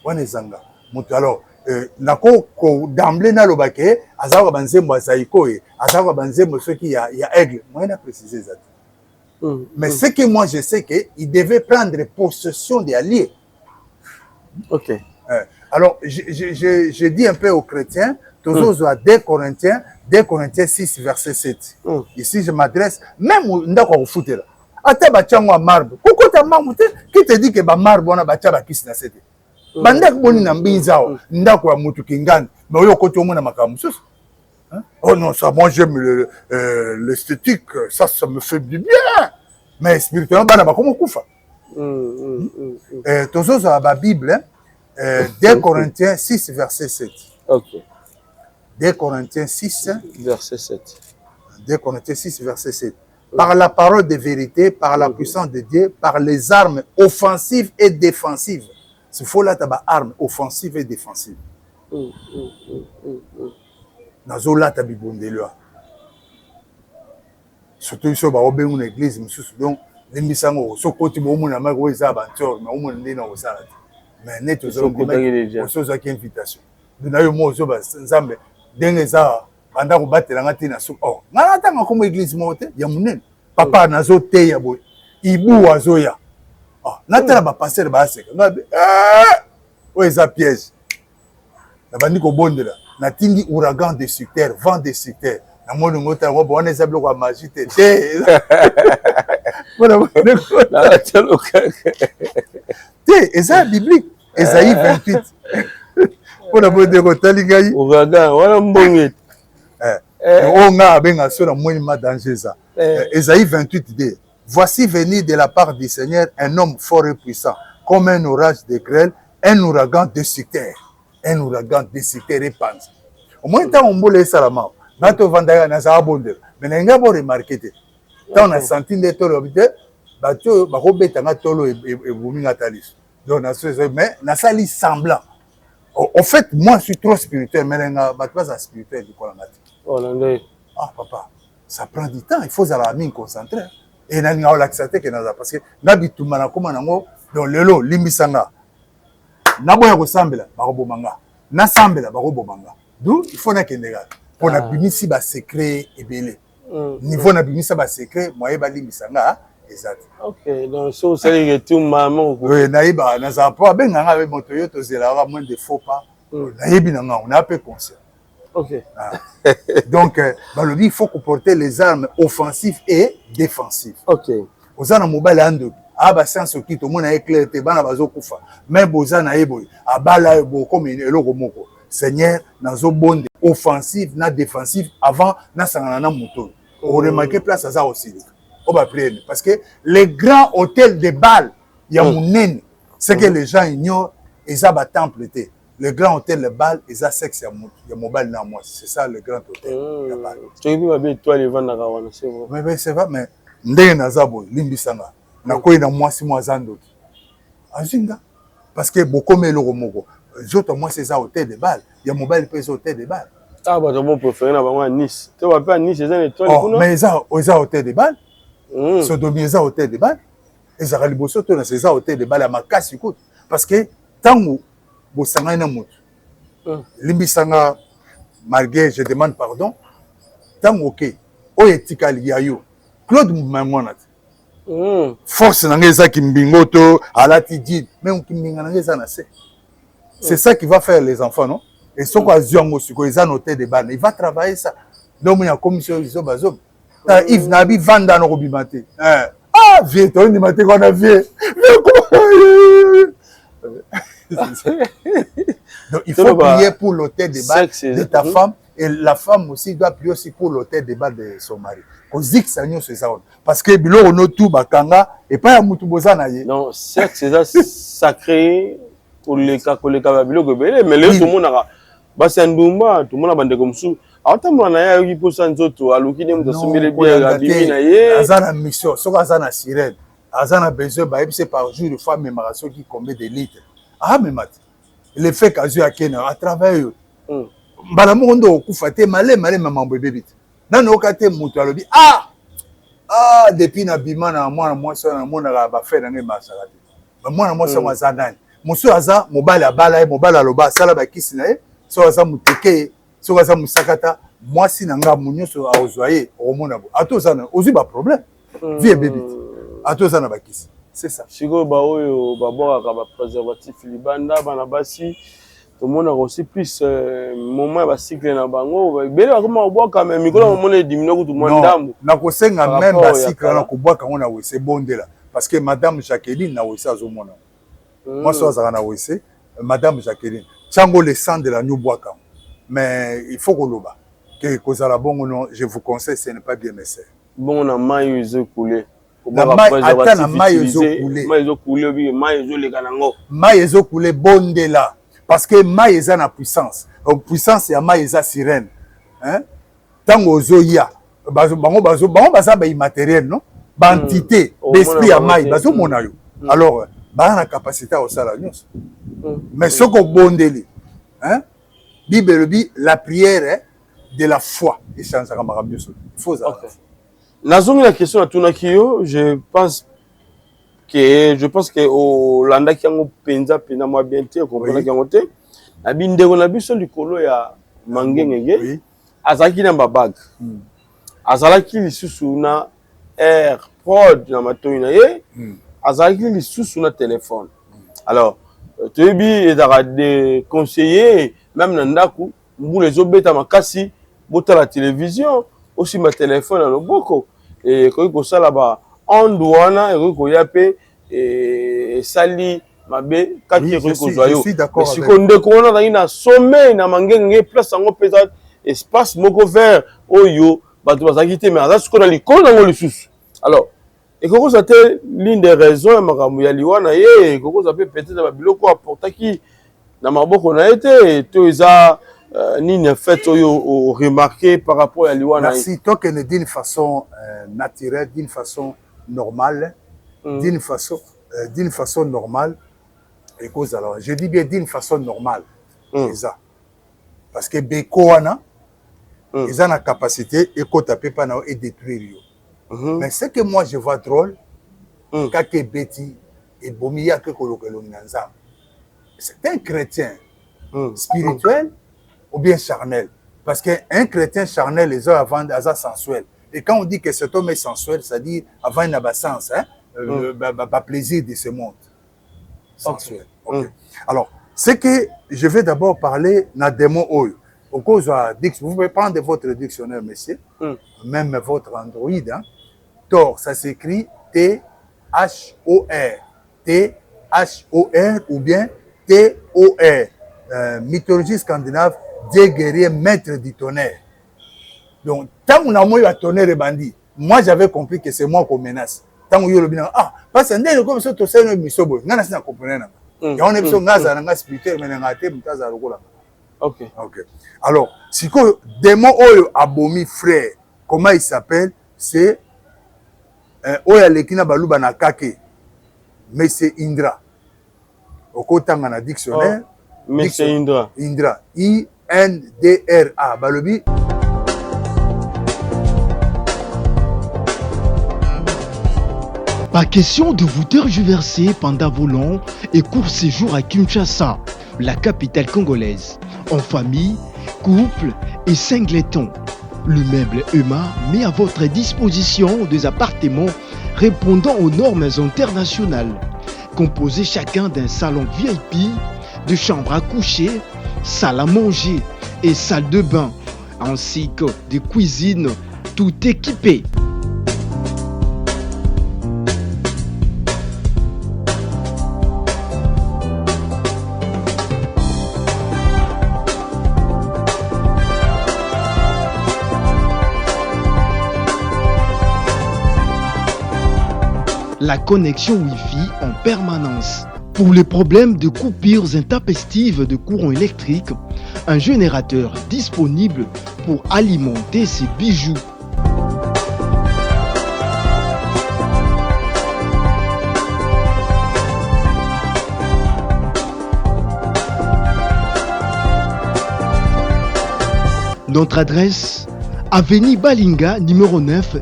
wana ezanga mutu alors nako ko d'emblée na lobake azaka banzembo azaiko e azaka banzembo ceux qui ya aigle moi na préciser ça. Mais ce que moi je sais que il devait prendre possession des alliés. OK. Alors je dis un peu aux chrétiens tous à 2 Corinthiens 6 verset 7. Ici je m'adresse même ndako ko futela. Ata ba chango marbre. Kokota marbre qui te dit que ba marbre wana ba cha ba kisi na 7. Banda boni na mbinzao ndako ya mutu kingani mais oyo koto mona makamusu. Oh non, ça moi j'aime l'esthétique, ça me fait du bien. Mais spirituellement bana ba komo kufa. Tozo za ba Bible 2 Corinthiens 6 verset 7. OK. 2 Corinthiens 6 verset 7. 2 Corinthiens 6 verset 7. Par la parole de vérité, par la puissance de Dieu, par les armes offensives et défensives. Il faut là tabac armes offensives et défensives. Nazo là tabi bondelua. Surtout sur ba obé une église monsieur donc les misango so côté bo mona ma ko za bantor mais o mona ndina o sala. Mais net aux autres qui invitation. Na yo mo zo ba nzambe ndenge za banda ko batela ngati na so. Oh, ngana tanga ko église mote ya munene. Papa nazo te ya boy. Ibu wazoya. Ah, natala ba pasteur ba seka. Ngabe ouais ça piège. Na bandi ko bondela. Na tindi ouragan destructeur, vent destructeur. Na moni ngota ngo bona za bloko magie te. Voilà. Na telo te eza biblique. Esaïe 28. Pona bode ko talingai. Ouragan wala mbongi. On a benga sur la moindre danger ça. Esaïe 28 dit voici venir de la part du Seigneur un homme fort et puissant, comme un orage de grêle, un ouragan destructeur. Un ouragan destructeur répand. Au moins, tant on boule ça, bato vandaya na sa bonde. Mais n'enga pas remarqué. Tant on a senti des tolos, bato bakobeta nga tolo et bumi nga talis. Donc mais na sali semblant. En fait, moi je suis trop spirituel, mais n'enga bato pas spirituel du kolangati. Oh non. Ah papa, ça prend du temps, il faut avoir la mine concentrée. Et n'enga olaxate que naza parce que ngabitumba na koma nango dans lelo limbisanga. Naboya ko sambela bakobomanga. Na sambela bakobomanga. D'où il faut na kendega. Pour na bimisi ba secret ebele. Niveau na bimisa ba secret moye ba limbisanga exact. OK, donc so c'est que tout maman. Oui, naïba na za pas benga nga avec moto yo to zela moins de faux pas. Naïbi na nga on a peu conscient. OK. Donc, il faut comporter les armes offensives et défensives. OK. Ozana mobile ando. Ah ba sens qui tout monde a éclairé bana bazo kufa. Mais bozana ebo abala ebo comme eloko moko. Seigneur nazo bonde offensive na défensive avant na sangana na moto. On remarque place à ça aussi. On va prier parce que les grands hôtels de Baal il y a mon c'est que les gens ignorent et ça va temple était. Le grand hôtel de Baal et ça sexe il y a mobile na moi. C'est ça le grand hôtel de Baal. Tu veux bien toi les vendre na c'est vrai. Mais c'est vrai mais ndenge nazabo limbisanga na koyi na mwasi mwa zando azinga parce que bokome eloko moko joto moi c'est ça hôtel de Baal il y a mobile pèse hôtel de Baal ah bah bon préféré na bango à Nice tu vas pas à Nice c'est une étoile kuna mais ça hôtel de Baal sodomi ça hôtel de Baal et ça liboso to na c'est ça hôtel de Baal à makasi écoute parce que tango bosanga na moto limbisanga malgré je demande pardon tango OK o etikali yayo Claude Mamonat. Force n'angeza kimbingo to alati dit mais kimbinga n'angeza na c'est. C'est ça qui va faire les enfants non? Et ce quoi ziongo siko ils ont noté des balles, il va travailler ça. Donc il y a commission iso bazom. Ta Yves Nabi vanda no bimate. Ah vieux toi ni maté qu'on a vieux. Donc il faut prier pour l'hôtel des balles de ta femme et la femme aussi doit prier aussi pour l'hôtel des balles de son mari. Parce que bilo no tout bakanga et pas ya mutu bozana ye. Non, certes c'est ça sacré pour les cas bilo gobele mais le tout le monde a basi ndumba tout le monde a bande comme sou. Ata mwana ya yi posa nzoto aluki ne mutu sombele bien ga bimi na ye. Azana mission, soka azana sirène. Azana besoin ba c'est par jour de femme maraso qui combien de litres. Ah mais mat. Le fait qu'azu akena à travers mbala mondo okufate male maman bébé. Nano okate mutu alobi depuis na bima na mwana mwasi na mona ba fait na ngema salati ba mwana mwasi wa zadani musu aza mobali abala mobali aloba sala ba kisi na ye so aza muteke so aza musakata mwasi na nga munyoso aozwaye omona bo atoza na ozi ba problème vie bébé atoza na ba kisi c'est ça siko ba oyo ba boka ba préservatif libanda bana basi tout le monde a aussi plus moment ba cycle na bango bele akoma boka mais mikolo mona diminuer tout le monde ndambo na kosenga même ba cycle na koboka ngona wese bondela parce que madame Jacqueline na wese azomona moi so azana na wese madame Jacqueline chango le sang de la new boaka mais il faut koloba que kozala bongo non je vous conseille ce n'est pas bien nécessaire bon na mayo zo couler ata na mayo zo couler bi mayo zo le kanango mayo zo couler bondela parce que maïza na puissance. Puissance ya maïza sirène. Hein? Tango zoya. Bango baza ba immatériel non? Ba entité d'esprit ya maï bazo monayo. Alors ba na capacité au sala nyos. Mais ce ko bondeli. Hein? Bible dit la prière de la foi et ça ça kamara mieux. Faut ça. Nazongi la question à Tunakiyo, je pense que au landa qui yango penza moi bien te comprendre ki yango te na bindeko na biso likolo ya mangengenge azaki na bag azalaki lisusu na AirPod na matoi na ye azalaki lisusu na téléphone alors toyebi ezaka de conseiller même na ndaku mbula ezobeta makasi bota la télévision aussi ma téléphone na loboko et koki kosala ba onde wana ekoki yape et sali mabe kati ekoki kozwa yo siko ndeko wana azalaki na sommet na mangenge place yango mpenza espace moko vert oyo bato bazalaki te mais aza sikoyo na likolo nango lisusu alors ekoki kozwa te l'une des raisons ya makambo ya liwa na ye ekoki kozwa mpe peut-être babiloko aportaki na maboko na ye te to eza nini fait oyo remarqué par rapport à liwa na ye. Merci tokende d'une façon naturelle, d'une façon normale, d'une façon normale. Et cause alors, je dis bien d'une façon normale. Ça. Parce que Bekoana, ils ont la capacité et qu'on tape pas et détruire. Mais ce que moi je vois drôle, quand Betty et Bomia que c'est un chrétien spirituel ou bien charnel. Parce qu'un chrétien charnel, les hommes avant d'asa sensuel. Et quand on dit que cet homme est sensuel, c'est-à-dire avant il n'a pas sens, pas plaisir de ce monde. Sensuel. Okay. Alors, c'est que je vais d'abord parler d'un démon oyo. Au cause vous pouvez prendre votre dictionnaire, monsieur, même votre Android. Tor, ça s'écrit T-H-O-R. T-H-O-R ou bien T-O-R. Mythologie scandinave, Dieu guerrier, maître du tonnerre. Donc, tant qu'on a moins tonnerre et bandit, moi j'avais compris que c'est moi qu'on menace. Tant qu'on y a le bien, parce que nous comme ça, tout ça, nous sommes bien, nous comprenons. Et on est besoin de spirituel, mais on a été ok. Alors, si le démon oyo abomi frère, comment il s'appelle? C'est oya lekina baluba na kake, mais c'est Indra. Au côté dans le dictionnaire. Mais c'est Indra. Indra. I-N-D-R-A. Balobi. Pas question de vous tergiverser pendant vos longs et courts séjours à Kinshasa, la capitale congolaise. En famille, couple et singleton. Le meuble EMA met à votre disposition des appartements répondant aux normes internationales. Composés chacun d'un salon VIP, de chambres à coucher, salle à manger et salle de bain, ainsi que de cuisine, tout équipé. La connexion Wi-Fi en permanence. Pour les problèmes de coupures intempestives de courant électrique, un générateur disponible pour alimenter ces bijoux. Notre adresse, avenue Balinga, numéro 9,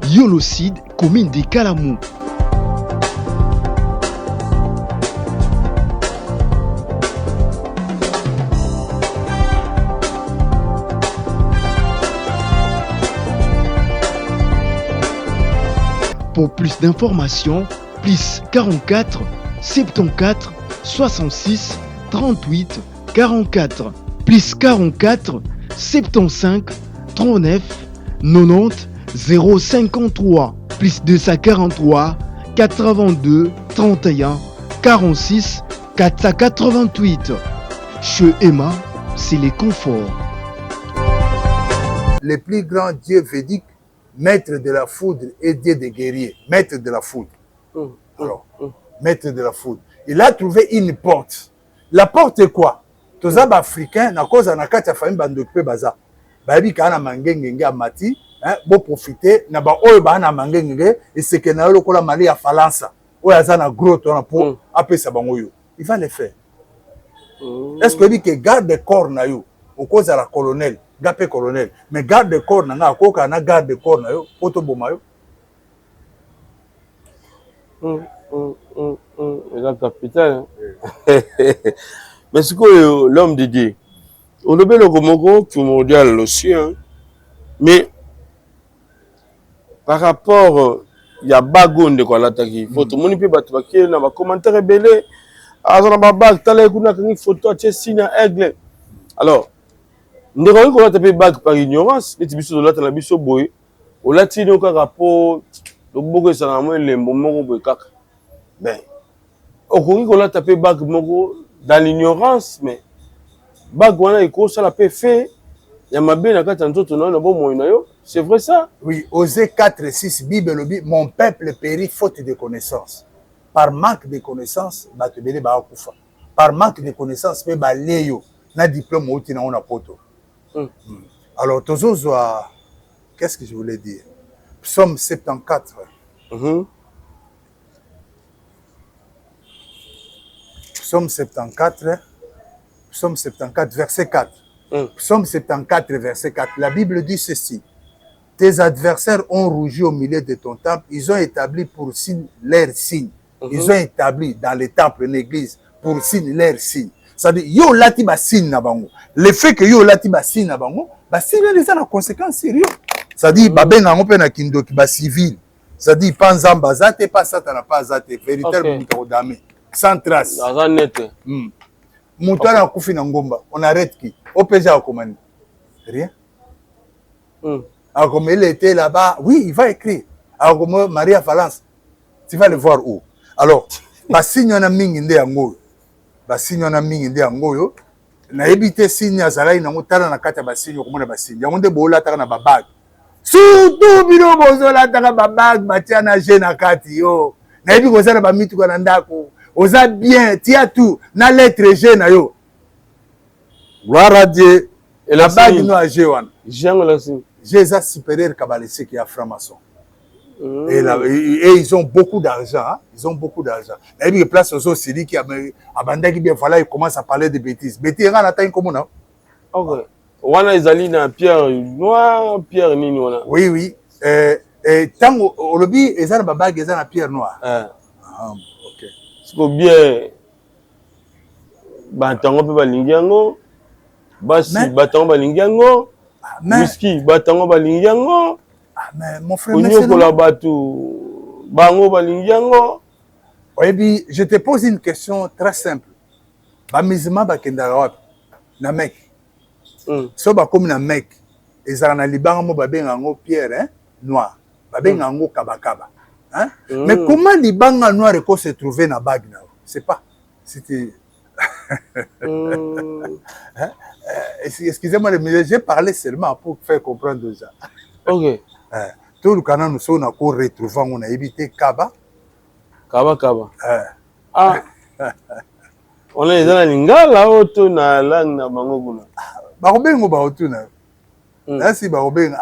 Yolocide, commune de Kalamou. Pour plus d'informations, plus 44 74 66 38 44, plus 44 75 39 90 053, plus 243 82 31 46 488. Chez Emma, c'est les conforts. Les plus grands dieux védiques, maître de la foudre et dieu des guerriers, maître de la foudre. Alors, maître de la foudre. Il a trouvé une porte. La porte est quoi? Tous les Africains, na cause na kati ya famille bandope baza. Babi kana mangengenge amati, bo profiter na ba oyo ba na mangengenge et c'est que na lokola mali ya falansa. Oyo aza na gros ton pour apesa bango yo. Il va le faire. Est-ce que dit que garde corps na yo au cause à la colonel, gapé colonel, mais garde corps na nga koka na garde corps na yo poto boma yo. La capitale. Mais c'est quoi l'homme de Dieu? Au début, le Gomoko, primordial aussi, hein. Mais par rapport, il y a bagon de quoi l'attaquer. Faut tout le monde peut battre qui na ba commentaire belé. Azana ba bag tala kuna kangi photo tche signe aigle. Alors, ndeko ko taper bag par ignorance, les biso de la tala biso boy. Au latino ka rapport le bogo ça na moi lembo moko boy kaka. Ben, au ko la taper bag moko dans l'ignorance, mais bagwana iko ça la peut faire. Ya mabe na kata nzoto na bo moyo na yo. C'est vrai ça? Oui, Osée 4:6 Bible le dit, mon peuple périt faute de connaissance. Par manque de connaissance, batebele ba kufa. Par manque de connaissance, pe ba leyo na diplôme outi na ona poto. Alors tozozo qu'est-ce que je voulais dire? Psaume 74. Psaume 74, Psaume 74, verset 4. Psaume 74, verset 4. La Bible dit ceci. Tes adversaires ont rougi au milieu de ton temple. Ils ont établi pour signe leur signe. Ils ont établi dans les temples, l'église, pour signe leur signe. C'est-à-dire, yo lati ba signe na bango. Le fait que yo lati ba signe na bango, ba signe les a la conséquence sérieux. C'est-à-dire, ba ben na ngope na kindoki ba civil. C'est-à-dire, pas nzamba zate, pas satana, pas zate. Véritable mikaodame. Sans trace. Moutouana a koufi na ngomba. On arrête qui? OPG a commandé. Rien. Alors comme il était là-bas, oui, il va écrire. Alors comme Maria Valence. Tu vas le voir où? Alors, basigne na mingi nde yango. Basigne na mingi nde yango yo. Na ebité signe azalai na ngotala na kata basigne komona basigne. Yango nde bola taka na babag. Surtout bino bozola taka babag batia na je na kati yo. Na ebi kozala ba mitu kana ndako. Oza bien, tia tout na lettre G na yo. Gloire à Dieu. Et la bague no a G wana. J'aime la signe. G supérieur kabalese qui a franc-maçon. Et ils ont beaucoup d'argent. Hein? Ils ont beaucoup d'argent. Il y a une place aussi qui a abandonné bien. Voilà, ils commencent à parler de bêtises. Bêtises, on attend comment non? Ok. On a les alliés dans Pierre noir, Pierre nino. Oui, oui. Et tant au lobby, ils ont la bague, ils ont la pierre noire. Ok. C'est bien. Batango pe balingiango. Basi batango balingiango. Whisky batango balingiango. Mais mon frère, je te pose une question très simple. Bamizima bakendara na mec. So ba comme na mec, ezala na libanga mo babenga ngo pierre noir. Babenga ngo kabakaba. Hein? Mais comment libanga noir peut se trouver na bague na? C'est pas. C'était excusez-moi mais j'ai parlé seulement pour faire comprendre aux gens. OK. Tout le canal nous sommes encore retrouvant on a évité Kaba. Ah. On est dans la lingala auto na langue na bango kuna. Barobengo ba otuna. Là si barobenga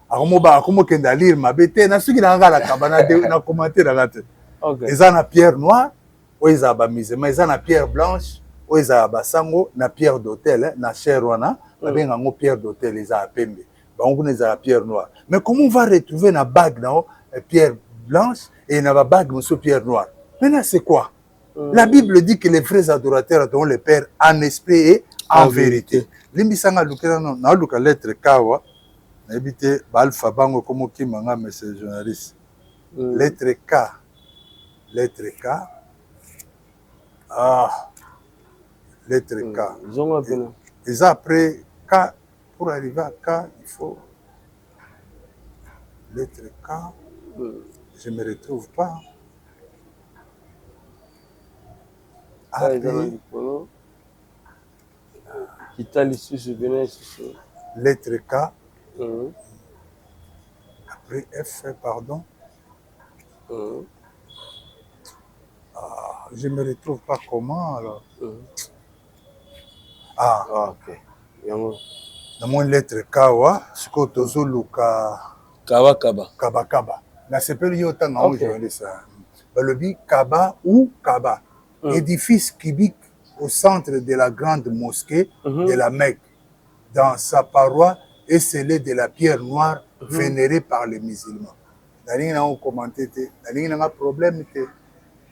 akomo kenda lire mabete na suki na ngala Kaba na commenter na gate. OK. Eza na pierre noire, o eza ba mise, mais eza na pierre blanche, o eza ba sango na pierre d'hôtel na cher wana, babenga ngo pierre d'hôtel eza pembe. On a la pierre noire. Mais comment on va retrouver la bague dans pierre blanche et la bague dans pierre noire? Maintenant, c'est quoi? La Bible dit que les vrais adorateurs adorent le Père en esprit et en vérité. Limbisanga lukela no na luka lettre kawa na ebité alpha bango comme qui manga monsieur journaliste. Lettre K. Lettre K. Ah. Lettre K. Et après K. Pour arriver à K, il faut lettre K. Je ne me retrouve pas. Lettre K. Après F, pardon. Je ne me retrouve pas comment alors. Ok. Dans mon lettre Kawa, ce que tu as luka Kaba. La CPL yotan na aujourd'hui ça. Le bi Kaba ou Kaba. Édifice cubique au centre de la grande mosquée de la Mecque. Dans sa paroi est scellé de la pierre noire vénérée par les musulmans. D'ailleurs, on a commenté, d'ailleurs, on a un problème que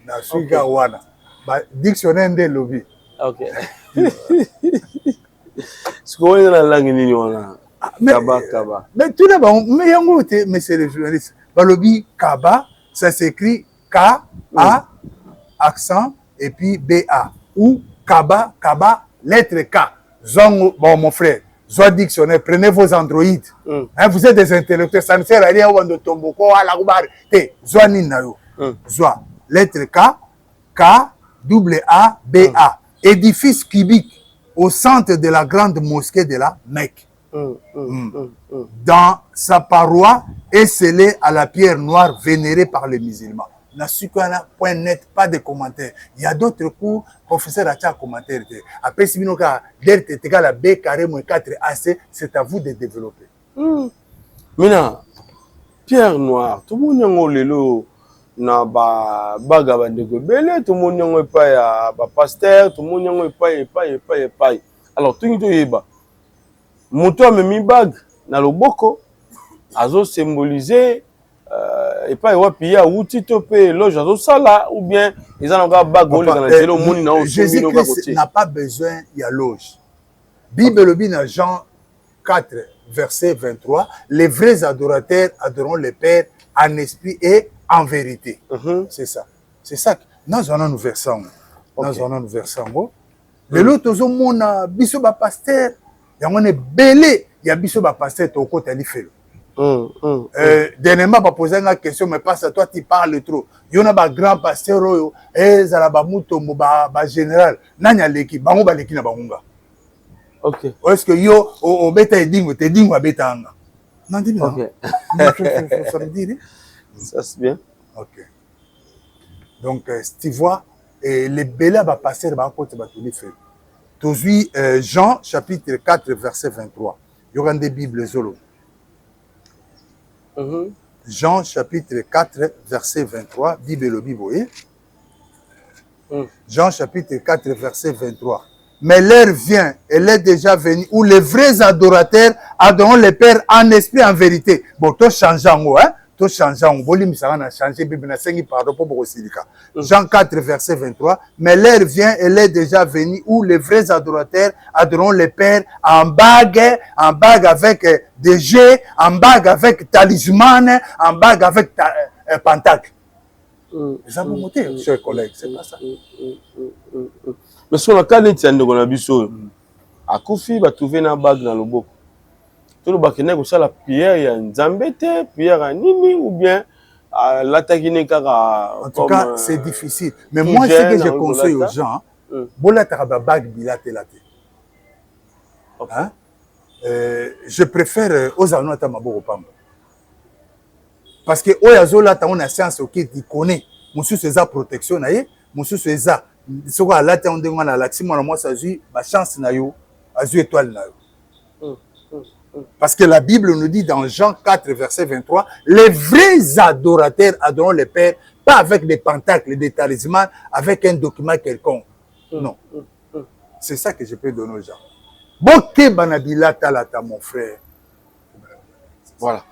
na suga wana. Dictionnaire de lobby. OK. Ce qu'on est dans la langue nini wana. Kaba. Mais tout d'abord, mais yango te monsieur le journaliste. Balobi Kaba, ça s'écrit K-A accent et puis B-A ou Kaba, lettre K. Zongo, bon mon frère, Zoa dictionnaire, prenez vos Android. Hein, vous êtes des intellectuels, ça ne sert à rien de tomboko à la roubare. Zoa ninayo. Zoa, lettre K, K-A-B-A. Édifice cubique au centre de la grande mosquée de la Mecque. Dans sa paroi est scellée à la pierre noire vénérée par les musulmans. Point net, pas de commentaires. Il y a d'autres cours, professeur a commentaire. Après, si vous avez égal à B carré moins 4AC, c'est à vous de développer. Maintenant, pierre noire, tout le monde a le na baga bandeko belé, tout le monde a pas ya pasteur, tout le monde a pas. Alors, tout le monde a moto a mis bague na loboko, azo symboliser et pas wapi ya outi topé loge azo sala ou bien ils ont encore bague au monde na Jésus n'a pas besoin il y a loge. Bible le bin Jean 4 verset 23, les vrais adorateurs adoreront le Père en esprit et en vérité. C'est ça. C'est ça. Nous avons un versant. Le l'autre zo mona biso ba pasteur, ya ngone belé ya biso ba pasteur to ko tali felo. Dernièrement, je posé une question, mais pas ça, toi tu parles trop. Il y a un grand pasteur, il y a un général, il y a un équipe, il y a l'équipe. Ok. Est-ce que yo, au bêta et dingo, t'es dingo à bêta anga? Non, dis-moi. Ok. Ça me dit, ça c'est bien. Ok. Donc, tu vois, les Béla va passer par côté de tous les faits. Aujourd'hui, Jean, chapitre 4, verset 23. Il y aura des Bibles solo. Jean, chapitre 4, verset 23. Bible le Bible, Jean, chapitre 4, verset 23. Mais l'heure vient, elle est déjà venue, où les vrais adorateurs adoreront le Père en esprit, en vérité. Bon, tout change en haut, hein? Tout change en haut. Volume, ça va changer. Bible n'a pardon pour Jean 4, verset 23. Mais l'heure vient, elle est déjà venue, où les vrais adorateurs adoreront le Père en bague avec des jeux, en bague avec talisman, en bague avec pentacle. Ça va monter, chers collègues, c'est pas ça. Mais si on a quand même dit qu'on a vu ça, à Kofi, va trouver une bague dans le boc. Tout le bac est comme ça, la prière, il y a une zambette, prière à Nini, ou bien à l'attaquer car. En tout cas, c'est difficile. Mais moi, ce que je conseille aux gens, bon, tu as une bague bilatérale. Je préfère aux anneaux à Maboko Pamba. Parce que Oyazola, tu as une science qui connaît. Monsieur, c'est ça protection, monsieur, c'est ça. Ce qu'on a là, on demande à la team, moi, ça joue, ma chance na yo, a joué étoile na yo. Parce que la Bible nous dit dans Jean 4, verset 23, les vrais adorateurs adoreront le Père, pas avec des pentacles, des talismans, avec un document quelconque. Non. C'est ça que je peux donner aux gens. Boké banabila talata, mon frère. Voilà.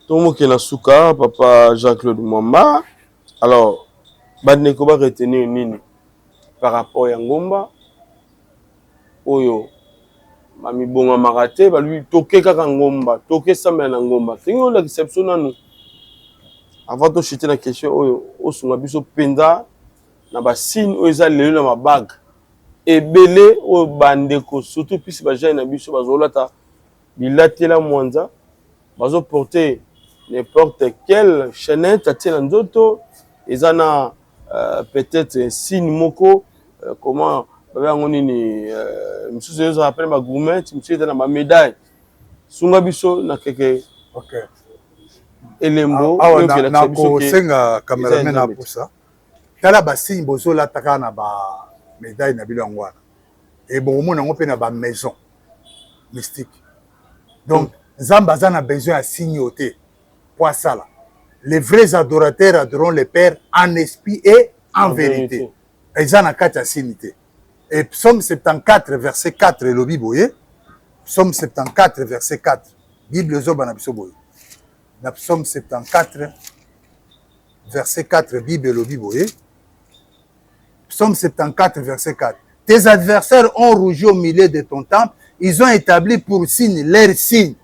Tout le monde qui est dans Souka, papa Jean-Claude Mwamba. Alors, Badneko va retenir nini par rapport à Ngomba. Oyo, mami bonga marate, ba lui toke kaka Ngomba, toke samba na Ngomba. C'est une exception à nous. Avant de chuter la question, oyo, osunga biso penda na ba signe oyo za lelo na ma bague. Ebele oyo bandeko, surtout puis ba jana na biso bazolata bilatela mwanza, bazo porter n'importe quelle chaînette à tel nzoto, ils en a peut-être un signe moko, comment on dit, monsieur se rappelle ma gourmette, monsieur dans ma médaille, sunga biso na quelque élément, na ko senga cameraman na poussa, tala ba signe bozo la taka na ba médaille na bilangwana, et bon mon on peut na ba maison mystique, donc Zamba a besoin de signoter. Pour ça, là. Les vrais adorateurs adoreront le Père en esprit et en vérité. Ils ont quatre signités. Et Psaume 74, verset 4, le Bible, Psaume 74, verset 4. Bible Zoba na Bisoboy. Dans Psaume 74, verset 4, Bible le Bible. Psaume 74, verset 4. Tes adversaires ont rougi au milieu de ton temple. Ils ont établi pour signe leur signe.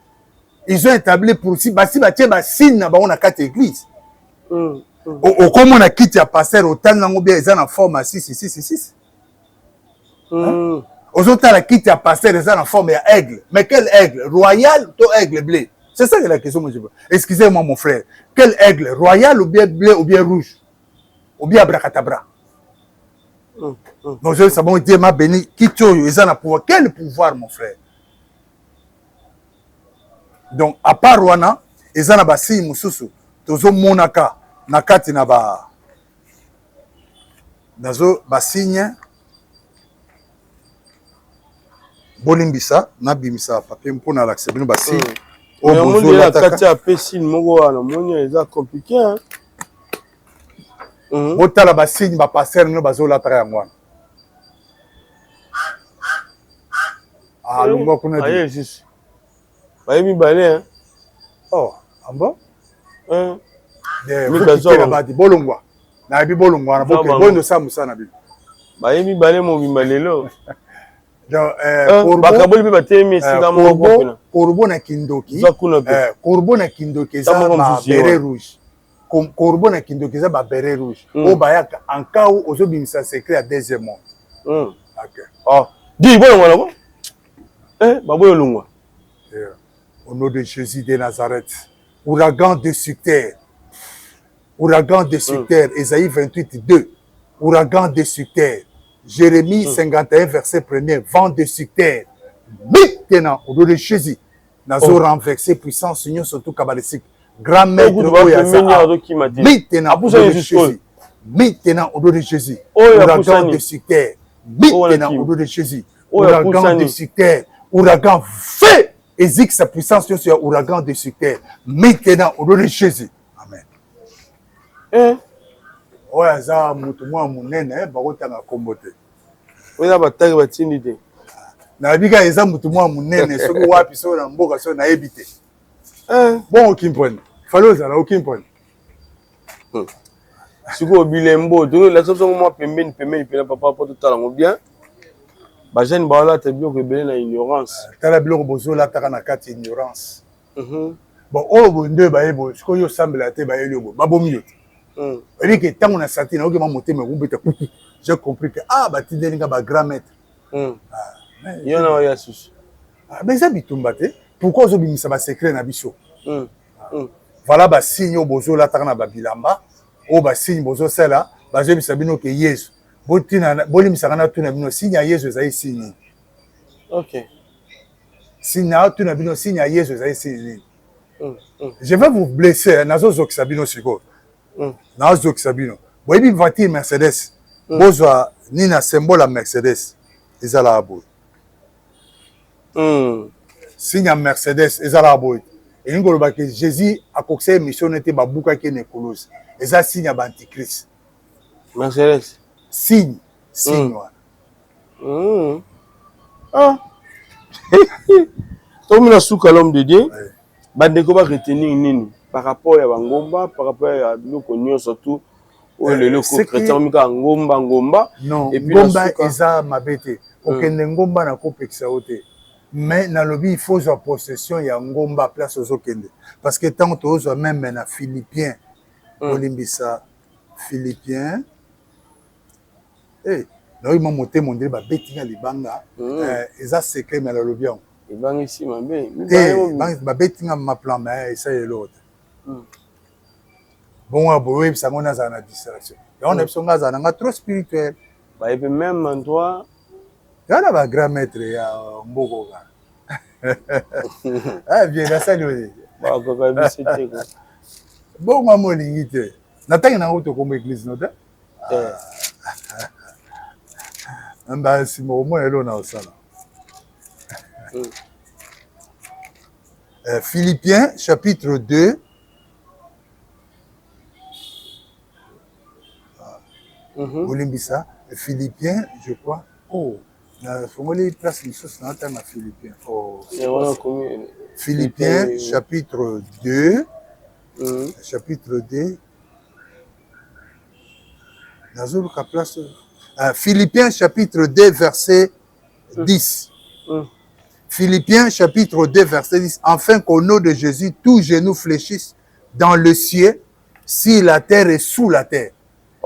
Ils ont établi pour si basi batie ba signe na ba on a quatre églises. Au comme on a quitté à passer au temps nango bien ils en forme à 6. Aux autres la quitté à passer ils en forme à aigle. Mais quel aigle? Royal ou aigle blé? C'est ça que la question moi je veux. Excusez-moi mon frère. Quel aigle? Royal ou bien blé ou bien rouge? Ou bien abracadabra? Donc je sais bon Dieu m'a béni. Kitcho ils en a pouvoir. Quel pouvoir mon frère? Donc, à part Rwana, ils ont un bassin mususu. Tozo monaka, nakati na ba. Nazo basigne. Bolimbisa, nabimisa, papier mpona l'accès. Bino bassin. Mais on dit la kati a pessin mogo wana, monya eza compliqué hein. Botala basigne ba passer no bazo la tra yangwana. Ah, lungo kuna di. Aye juste. Bayebi balé hein. Oh, en bon? De bolongwa. Na bi bolongwa na boke bondo samusa na bi. Bayebi balé mo bimbalelo. Donc bakaboli pe batemi sika moko. Corbeau na kindoki. Corbeau na kindoki ça ba beret rouge. Corbeau na kindoki ça ba beret rouge. O bayaka en cas où ozo bimisa secret à deuxième monde. OK. Oh, dis bolongwa na ko? Baboyo longwa. Au nom de Jésus de Nazareth, Ouragan destructeur. Ouragan destructeur. Ésaïe 28, 2. Ouragan destructeur. Jérémie 51, verset 1er. Vent destructeur. Maintenant, au nom de Jésus, nous avons renversé puissance, union, surtout kabbalistique. Grand maître, maintenant, au nom de Jésus. Maintenant, au nom de Jésus. Ouragan destructeur. Maintenant, au nom de Jésus. Ouragan destructeur. Ouragan feu. Exige sa puissance sur ouragan destructeur. Maintenant, au nom de Jésus. Amen. Ouais, ça, moutouma mounene, barotanga kombote. Oui, là, bataille, batinide. Na biga eza moutouma mounene, soko wapi so na mboka so na ebité. Bon, aucun point. Falo ça, aucun point. Siko bilembo, donc la chose moi pembeni papa pour tout à bien. Ba jeune ba la te bio que belé na ignorance. Tala bilo bozo la taka na kati ignorance. Bon, oh bonde ba ebo, siko yo sambela te ba elio ba bomi. Et que tant on a senti na okema monter me kumbeta kuku. J'ai compris que ba tidelinga ba grand maître. Yona ya sus. Mais ça bitumba te. Pourquoi zo bimisa ba secret na biso? Voilà ba signe bozo la taka na ba bilamba. O ba signe bozo sala, ba je bisabino ke Yesu. Botina bolimisa na tuna bino signe ya Yesu za signe. OK. Signe na tuna bino signe ya Yesu za signe. Je vais vous blesser nazo zoksabino siko. Nazo zoksabino. Boyebi voiture Mercedes. Bozwa ni na symbole Mercedes. Ezala abo. Signe ya Mercedes ezala abo. Et nous avons que Jésus a coxé mission n'était pas bouca qui n'est colosse. Et ça signe à l'antichrist. Mercedes. Signe. Ah. Comme la souka l'homme de Dieu, bandeko ba retenir nini par rapport à Ngomba, par rapport à nous connaissons surtout le loco chrétien mika Ngomba. Non. Et puis Ngomba eza mabete. Okende Ngomba na kopekisa ote. Mais dans le il faut avoir possession il y a Ngomba place aux okende. Parce que tant que tu même na Philippiens. Olimbisa Philippiens. Non, il m'a monté mon débat bettinga libanga. Eza secret mais le bien. Libanga ici mabe. Ba bettinga ma plan mais ça est l'autre. Bon aboye ça ngona za na distraction. Et on a besoin za na trop spirituel. Ba et même en toi Y'a ba grand maître ya mboko ga. Ah bien la salut. Ba ko ka bisete ko. Bon maman lingite. Natanga na auto comme église nota. Amba si mo mo elo na osala. Philippiens chapitre 2. Olimbisa Philippiens je crois. Oh, Fongoli place une chose dans ma Philippiens. Oh. Philippiens chapitre 2. Chapitre 2. Philippiens chapitre 2 verset 10. Philippiens chapitre 2 verset 10. Afin qu'au nom de Jésus, tous genoux fléchissent dans le ciel, si la terre est sous la terre.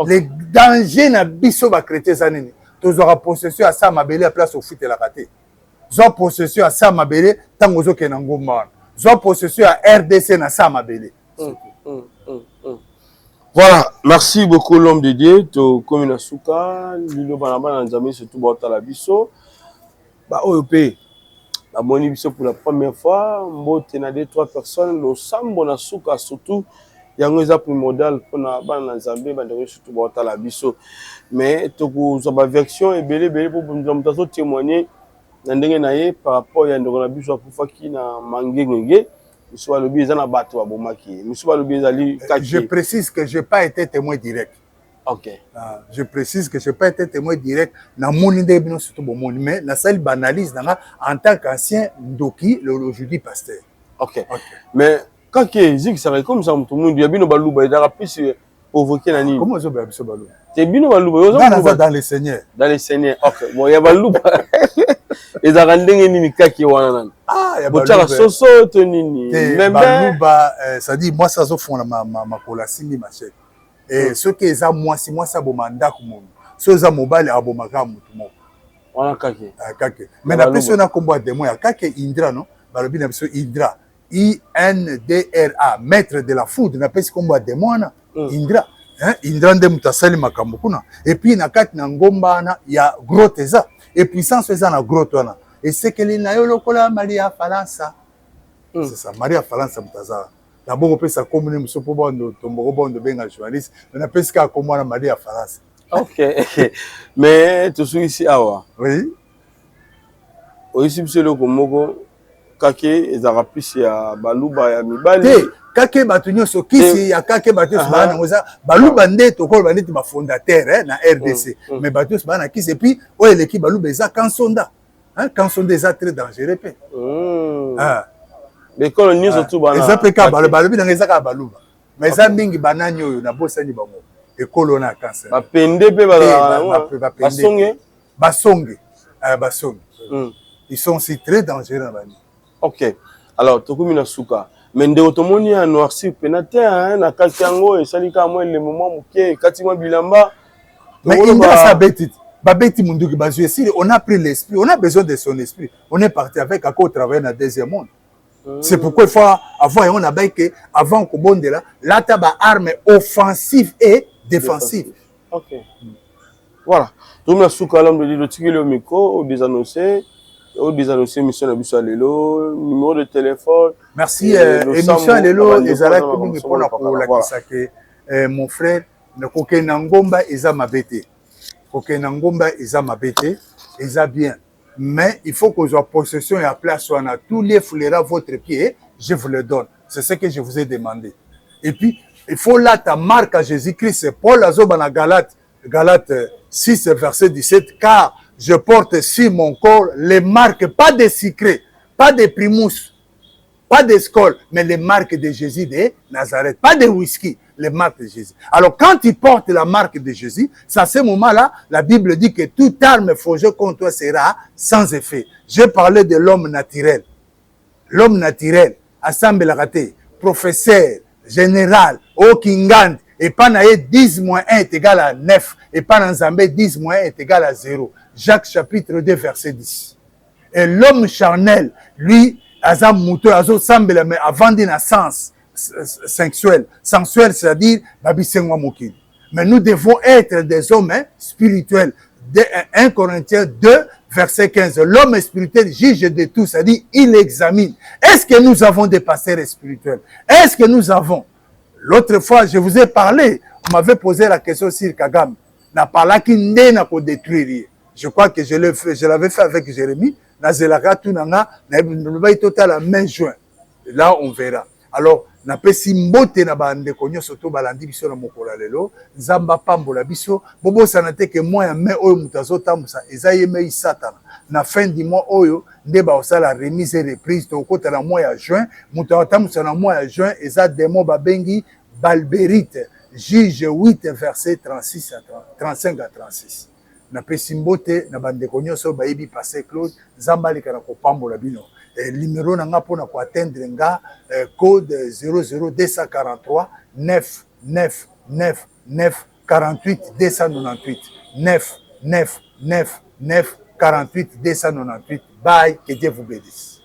Les dangers na biso ba chrétien zanini. Tu auras possession à ça mabele à place au foot et la raté. Tu auras possession à ça mabele tango zo ke na ngomba. Tu auras possession à RDC na ça mabele. Voilà, merci beaucoup l'homme de Dieu, to commune Souka, Lilo Banaba Nzamé surtout Bota la biso. Ba OEP. La moni biso pour la première fois, mbote na 2-3 personnes, le sambo na Souka surtout yango eza primordial pona bana Nzambe bandeko surtout Bota la biso. Mais to ko za ba version ebele pour nous témoigner na ndenge na ye par rapport ya ndeko na biso akufaki na mangengenge. Je précise que je n'ai pas été témoin direct. Ok. Je précise que je n'ai pas été témoin direct dans mon idée, mais la seule banalise en tant qu'ancien Ndoki, aujourd'hui pasteur. Ok. Mais quand Zig serait comme ça, tout le monde dit bien balouba, il a plus provoqué la nuit. Comment ça va bien balouba? C'est bien balouba. Dans les seigneurs. Dans les seigneurs. Ok. Bon, il y a balouba. Et ça rend dingue ni kaki wana. Ah, il y a balouba. Soso tonini. Même balouba, ça dit moi ça zo fond ma colasini ma chef. Et ce qui est ça moi si moi ça bomanda comme ce ça mobile a bomaka mutumo. Wana kaki. Kaki. Mais la personne a combat de moi kaki Indra non? Balobi na biso Indra. INDRA, maître de la foudre, na pesi kombo de mwana Indra. Indra nde mutasali makambo kuna. Et puis na kati na ngomba na ya grotte eza. Et puissance eza na grotte wana. Et c'est que li na yo lokola Maria Falansa. C'est ça, Maria Falansa mutaza. D'abord pesa komune musopo bondo tomboko bondo benga journaliste. Na pesi ka kombo na Maria Falansa. OK. Mais tu suis ici awa. Oui. Oisi biselo komoko kake ezaka plus ya baluba ya mibali. Kake batu nyonso kisi ya kake batu bana ngoza baluba nde tokolo banditi ba fondateur na RDC mais batu bana kisi et puis o eleki baluba eza kansonda kansonda eza très dangereux pe mais quand nyonso tu bana eza pe ka baluba na eza ka baluba mais eza mingi banani oyo na bosani bango ekolo na cancer ba pende pe basonge ils sont aussi très dangereux bani. OK. Alors tokumi na suka mais ndeko tomoni ya noirci penate na kati yango esalika moi le moment moké kati moi bilamba mais Indra sa beti babeti munduki bazu si on a pris l'esprit, on a besoin de son esprit, on est parti avec à quoi travailler dans le deuxième monde. C'est pourquoi il faut avoir on a que avant ko bondela là taba arme offensive et défensive. OK. Voilà. Tout na suka l'homme de le tirer le micro au désannoncé mission na biso lelo numéro de téléphone. Merci émission lelo ezala ko pour la kisake mon frère ne kokena ngomba eza mabete. Kokena ngomba eza mabete eza bien mais il faut que soit possession et à place on a tous les foulera votre pied je vous le donne. C'est ce que je vous ai demandé. Et puis il faut là ta marque à Jésus-Christ, c'est Paul azoba na Galates 6 verset 17 car je porte sur mon corps les marques, pas des secrets, pas des primous, pas des scoles, mais les marques de Jésus de Nazareth, pas de whisky, les marques de Jésus. Alors quand tu portes la marque de Jésus, c'est à ce moment-là, la Bible dit que toute arme forgée contre toi sera sans effet. J'ai parlé de l'homme naturel. L'homme naturel, assemblée raté, professeur, général, Okingand, et pas naé 10 moins 1 est égal à 9, et pas dans Zambé 10 moins 1 est égal à 0. Jacques chapitre 2 verset 10. Et l'homme charnel, lui, azam mouto, azo semble, mais avant d'une sens sensuel. Sensuel, c'est-à-dire, babisengwa mokil. Mais nous devons être des hommes spirituels. 1 Corinthiens 2 verset 15. L'homme spirituel juge de tout, c'est-à-dire, il examine. Est-ce que nous avons des pasteurs spirituels? Est-ce que nous avons? L'autre fois, je vous ai parlé, on m'avait posé la question sur Kagame. N'a pas là qui n'est n'a pas détruire. Je crois que je l'avais fait avec Jérémie. Nazelaka tunanga na total à mai juin. Là on verra. Alors na pesi mbote na bande konyo soto balandi biso na mokola lelo nzamba pambola biso bobo sanate que moi mai oyo mutazo tambusa ezaye mai satana na fin du mois oyo nde ba osala remise et reprise to kota na mois ya juin mutazo tambusa na mois ya juin eza demo babengi balberite juge 8 verset 36 à 35 à 36. Na pesimbote na bandeko nyonso bayibi passé Claude nzamba lekana ko pambola bino numéro na nga pona ko atteindre nga code 00243 9 9 9 9 48 298 9 9 9 9 48 298. Bye, que Dieu vous bénisse.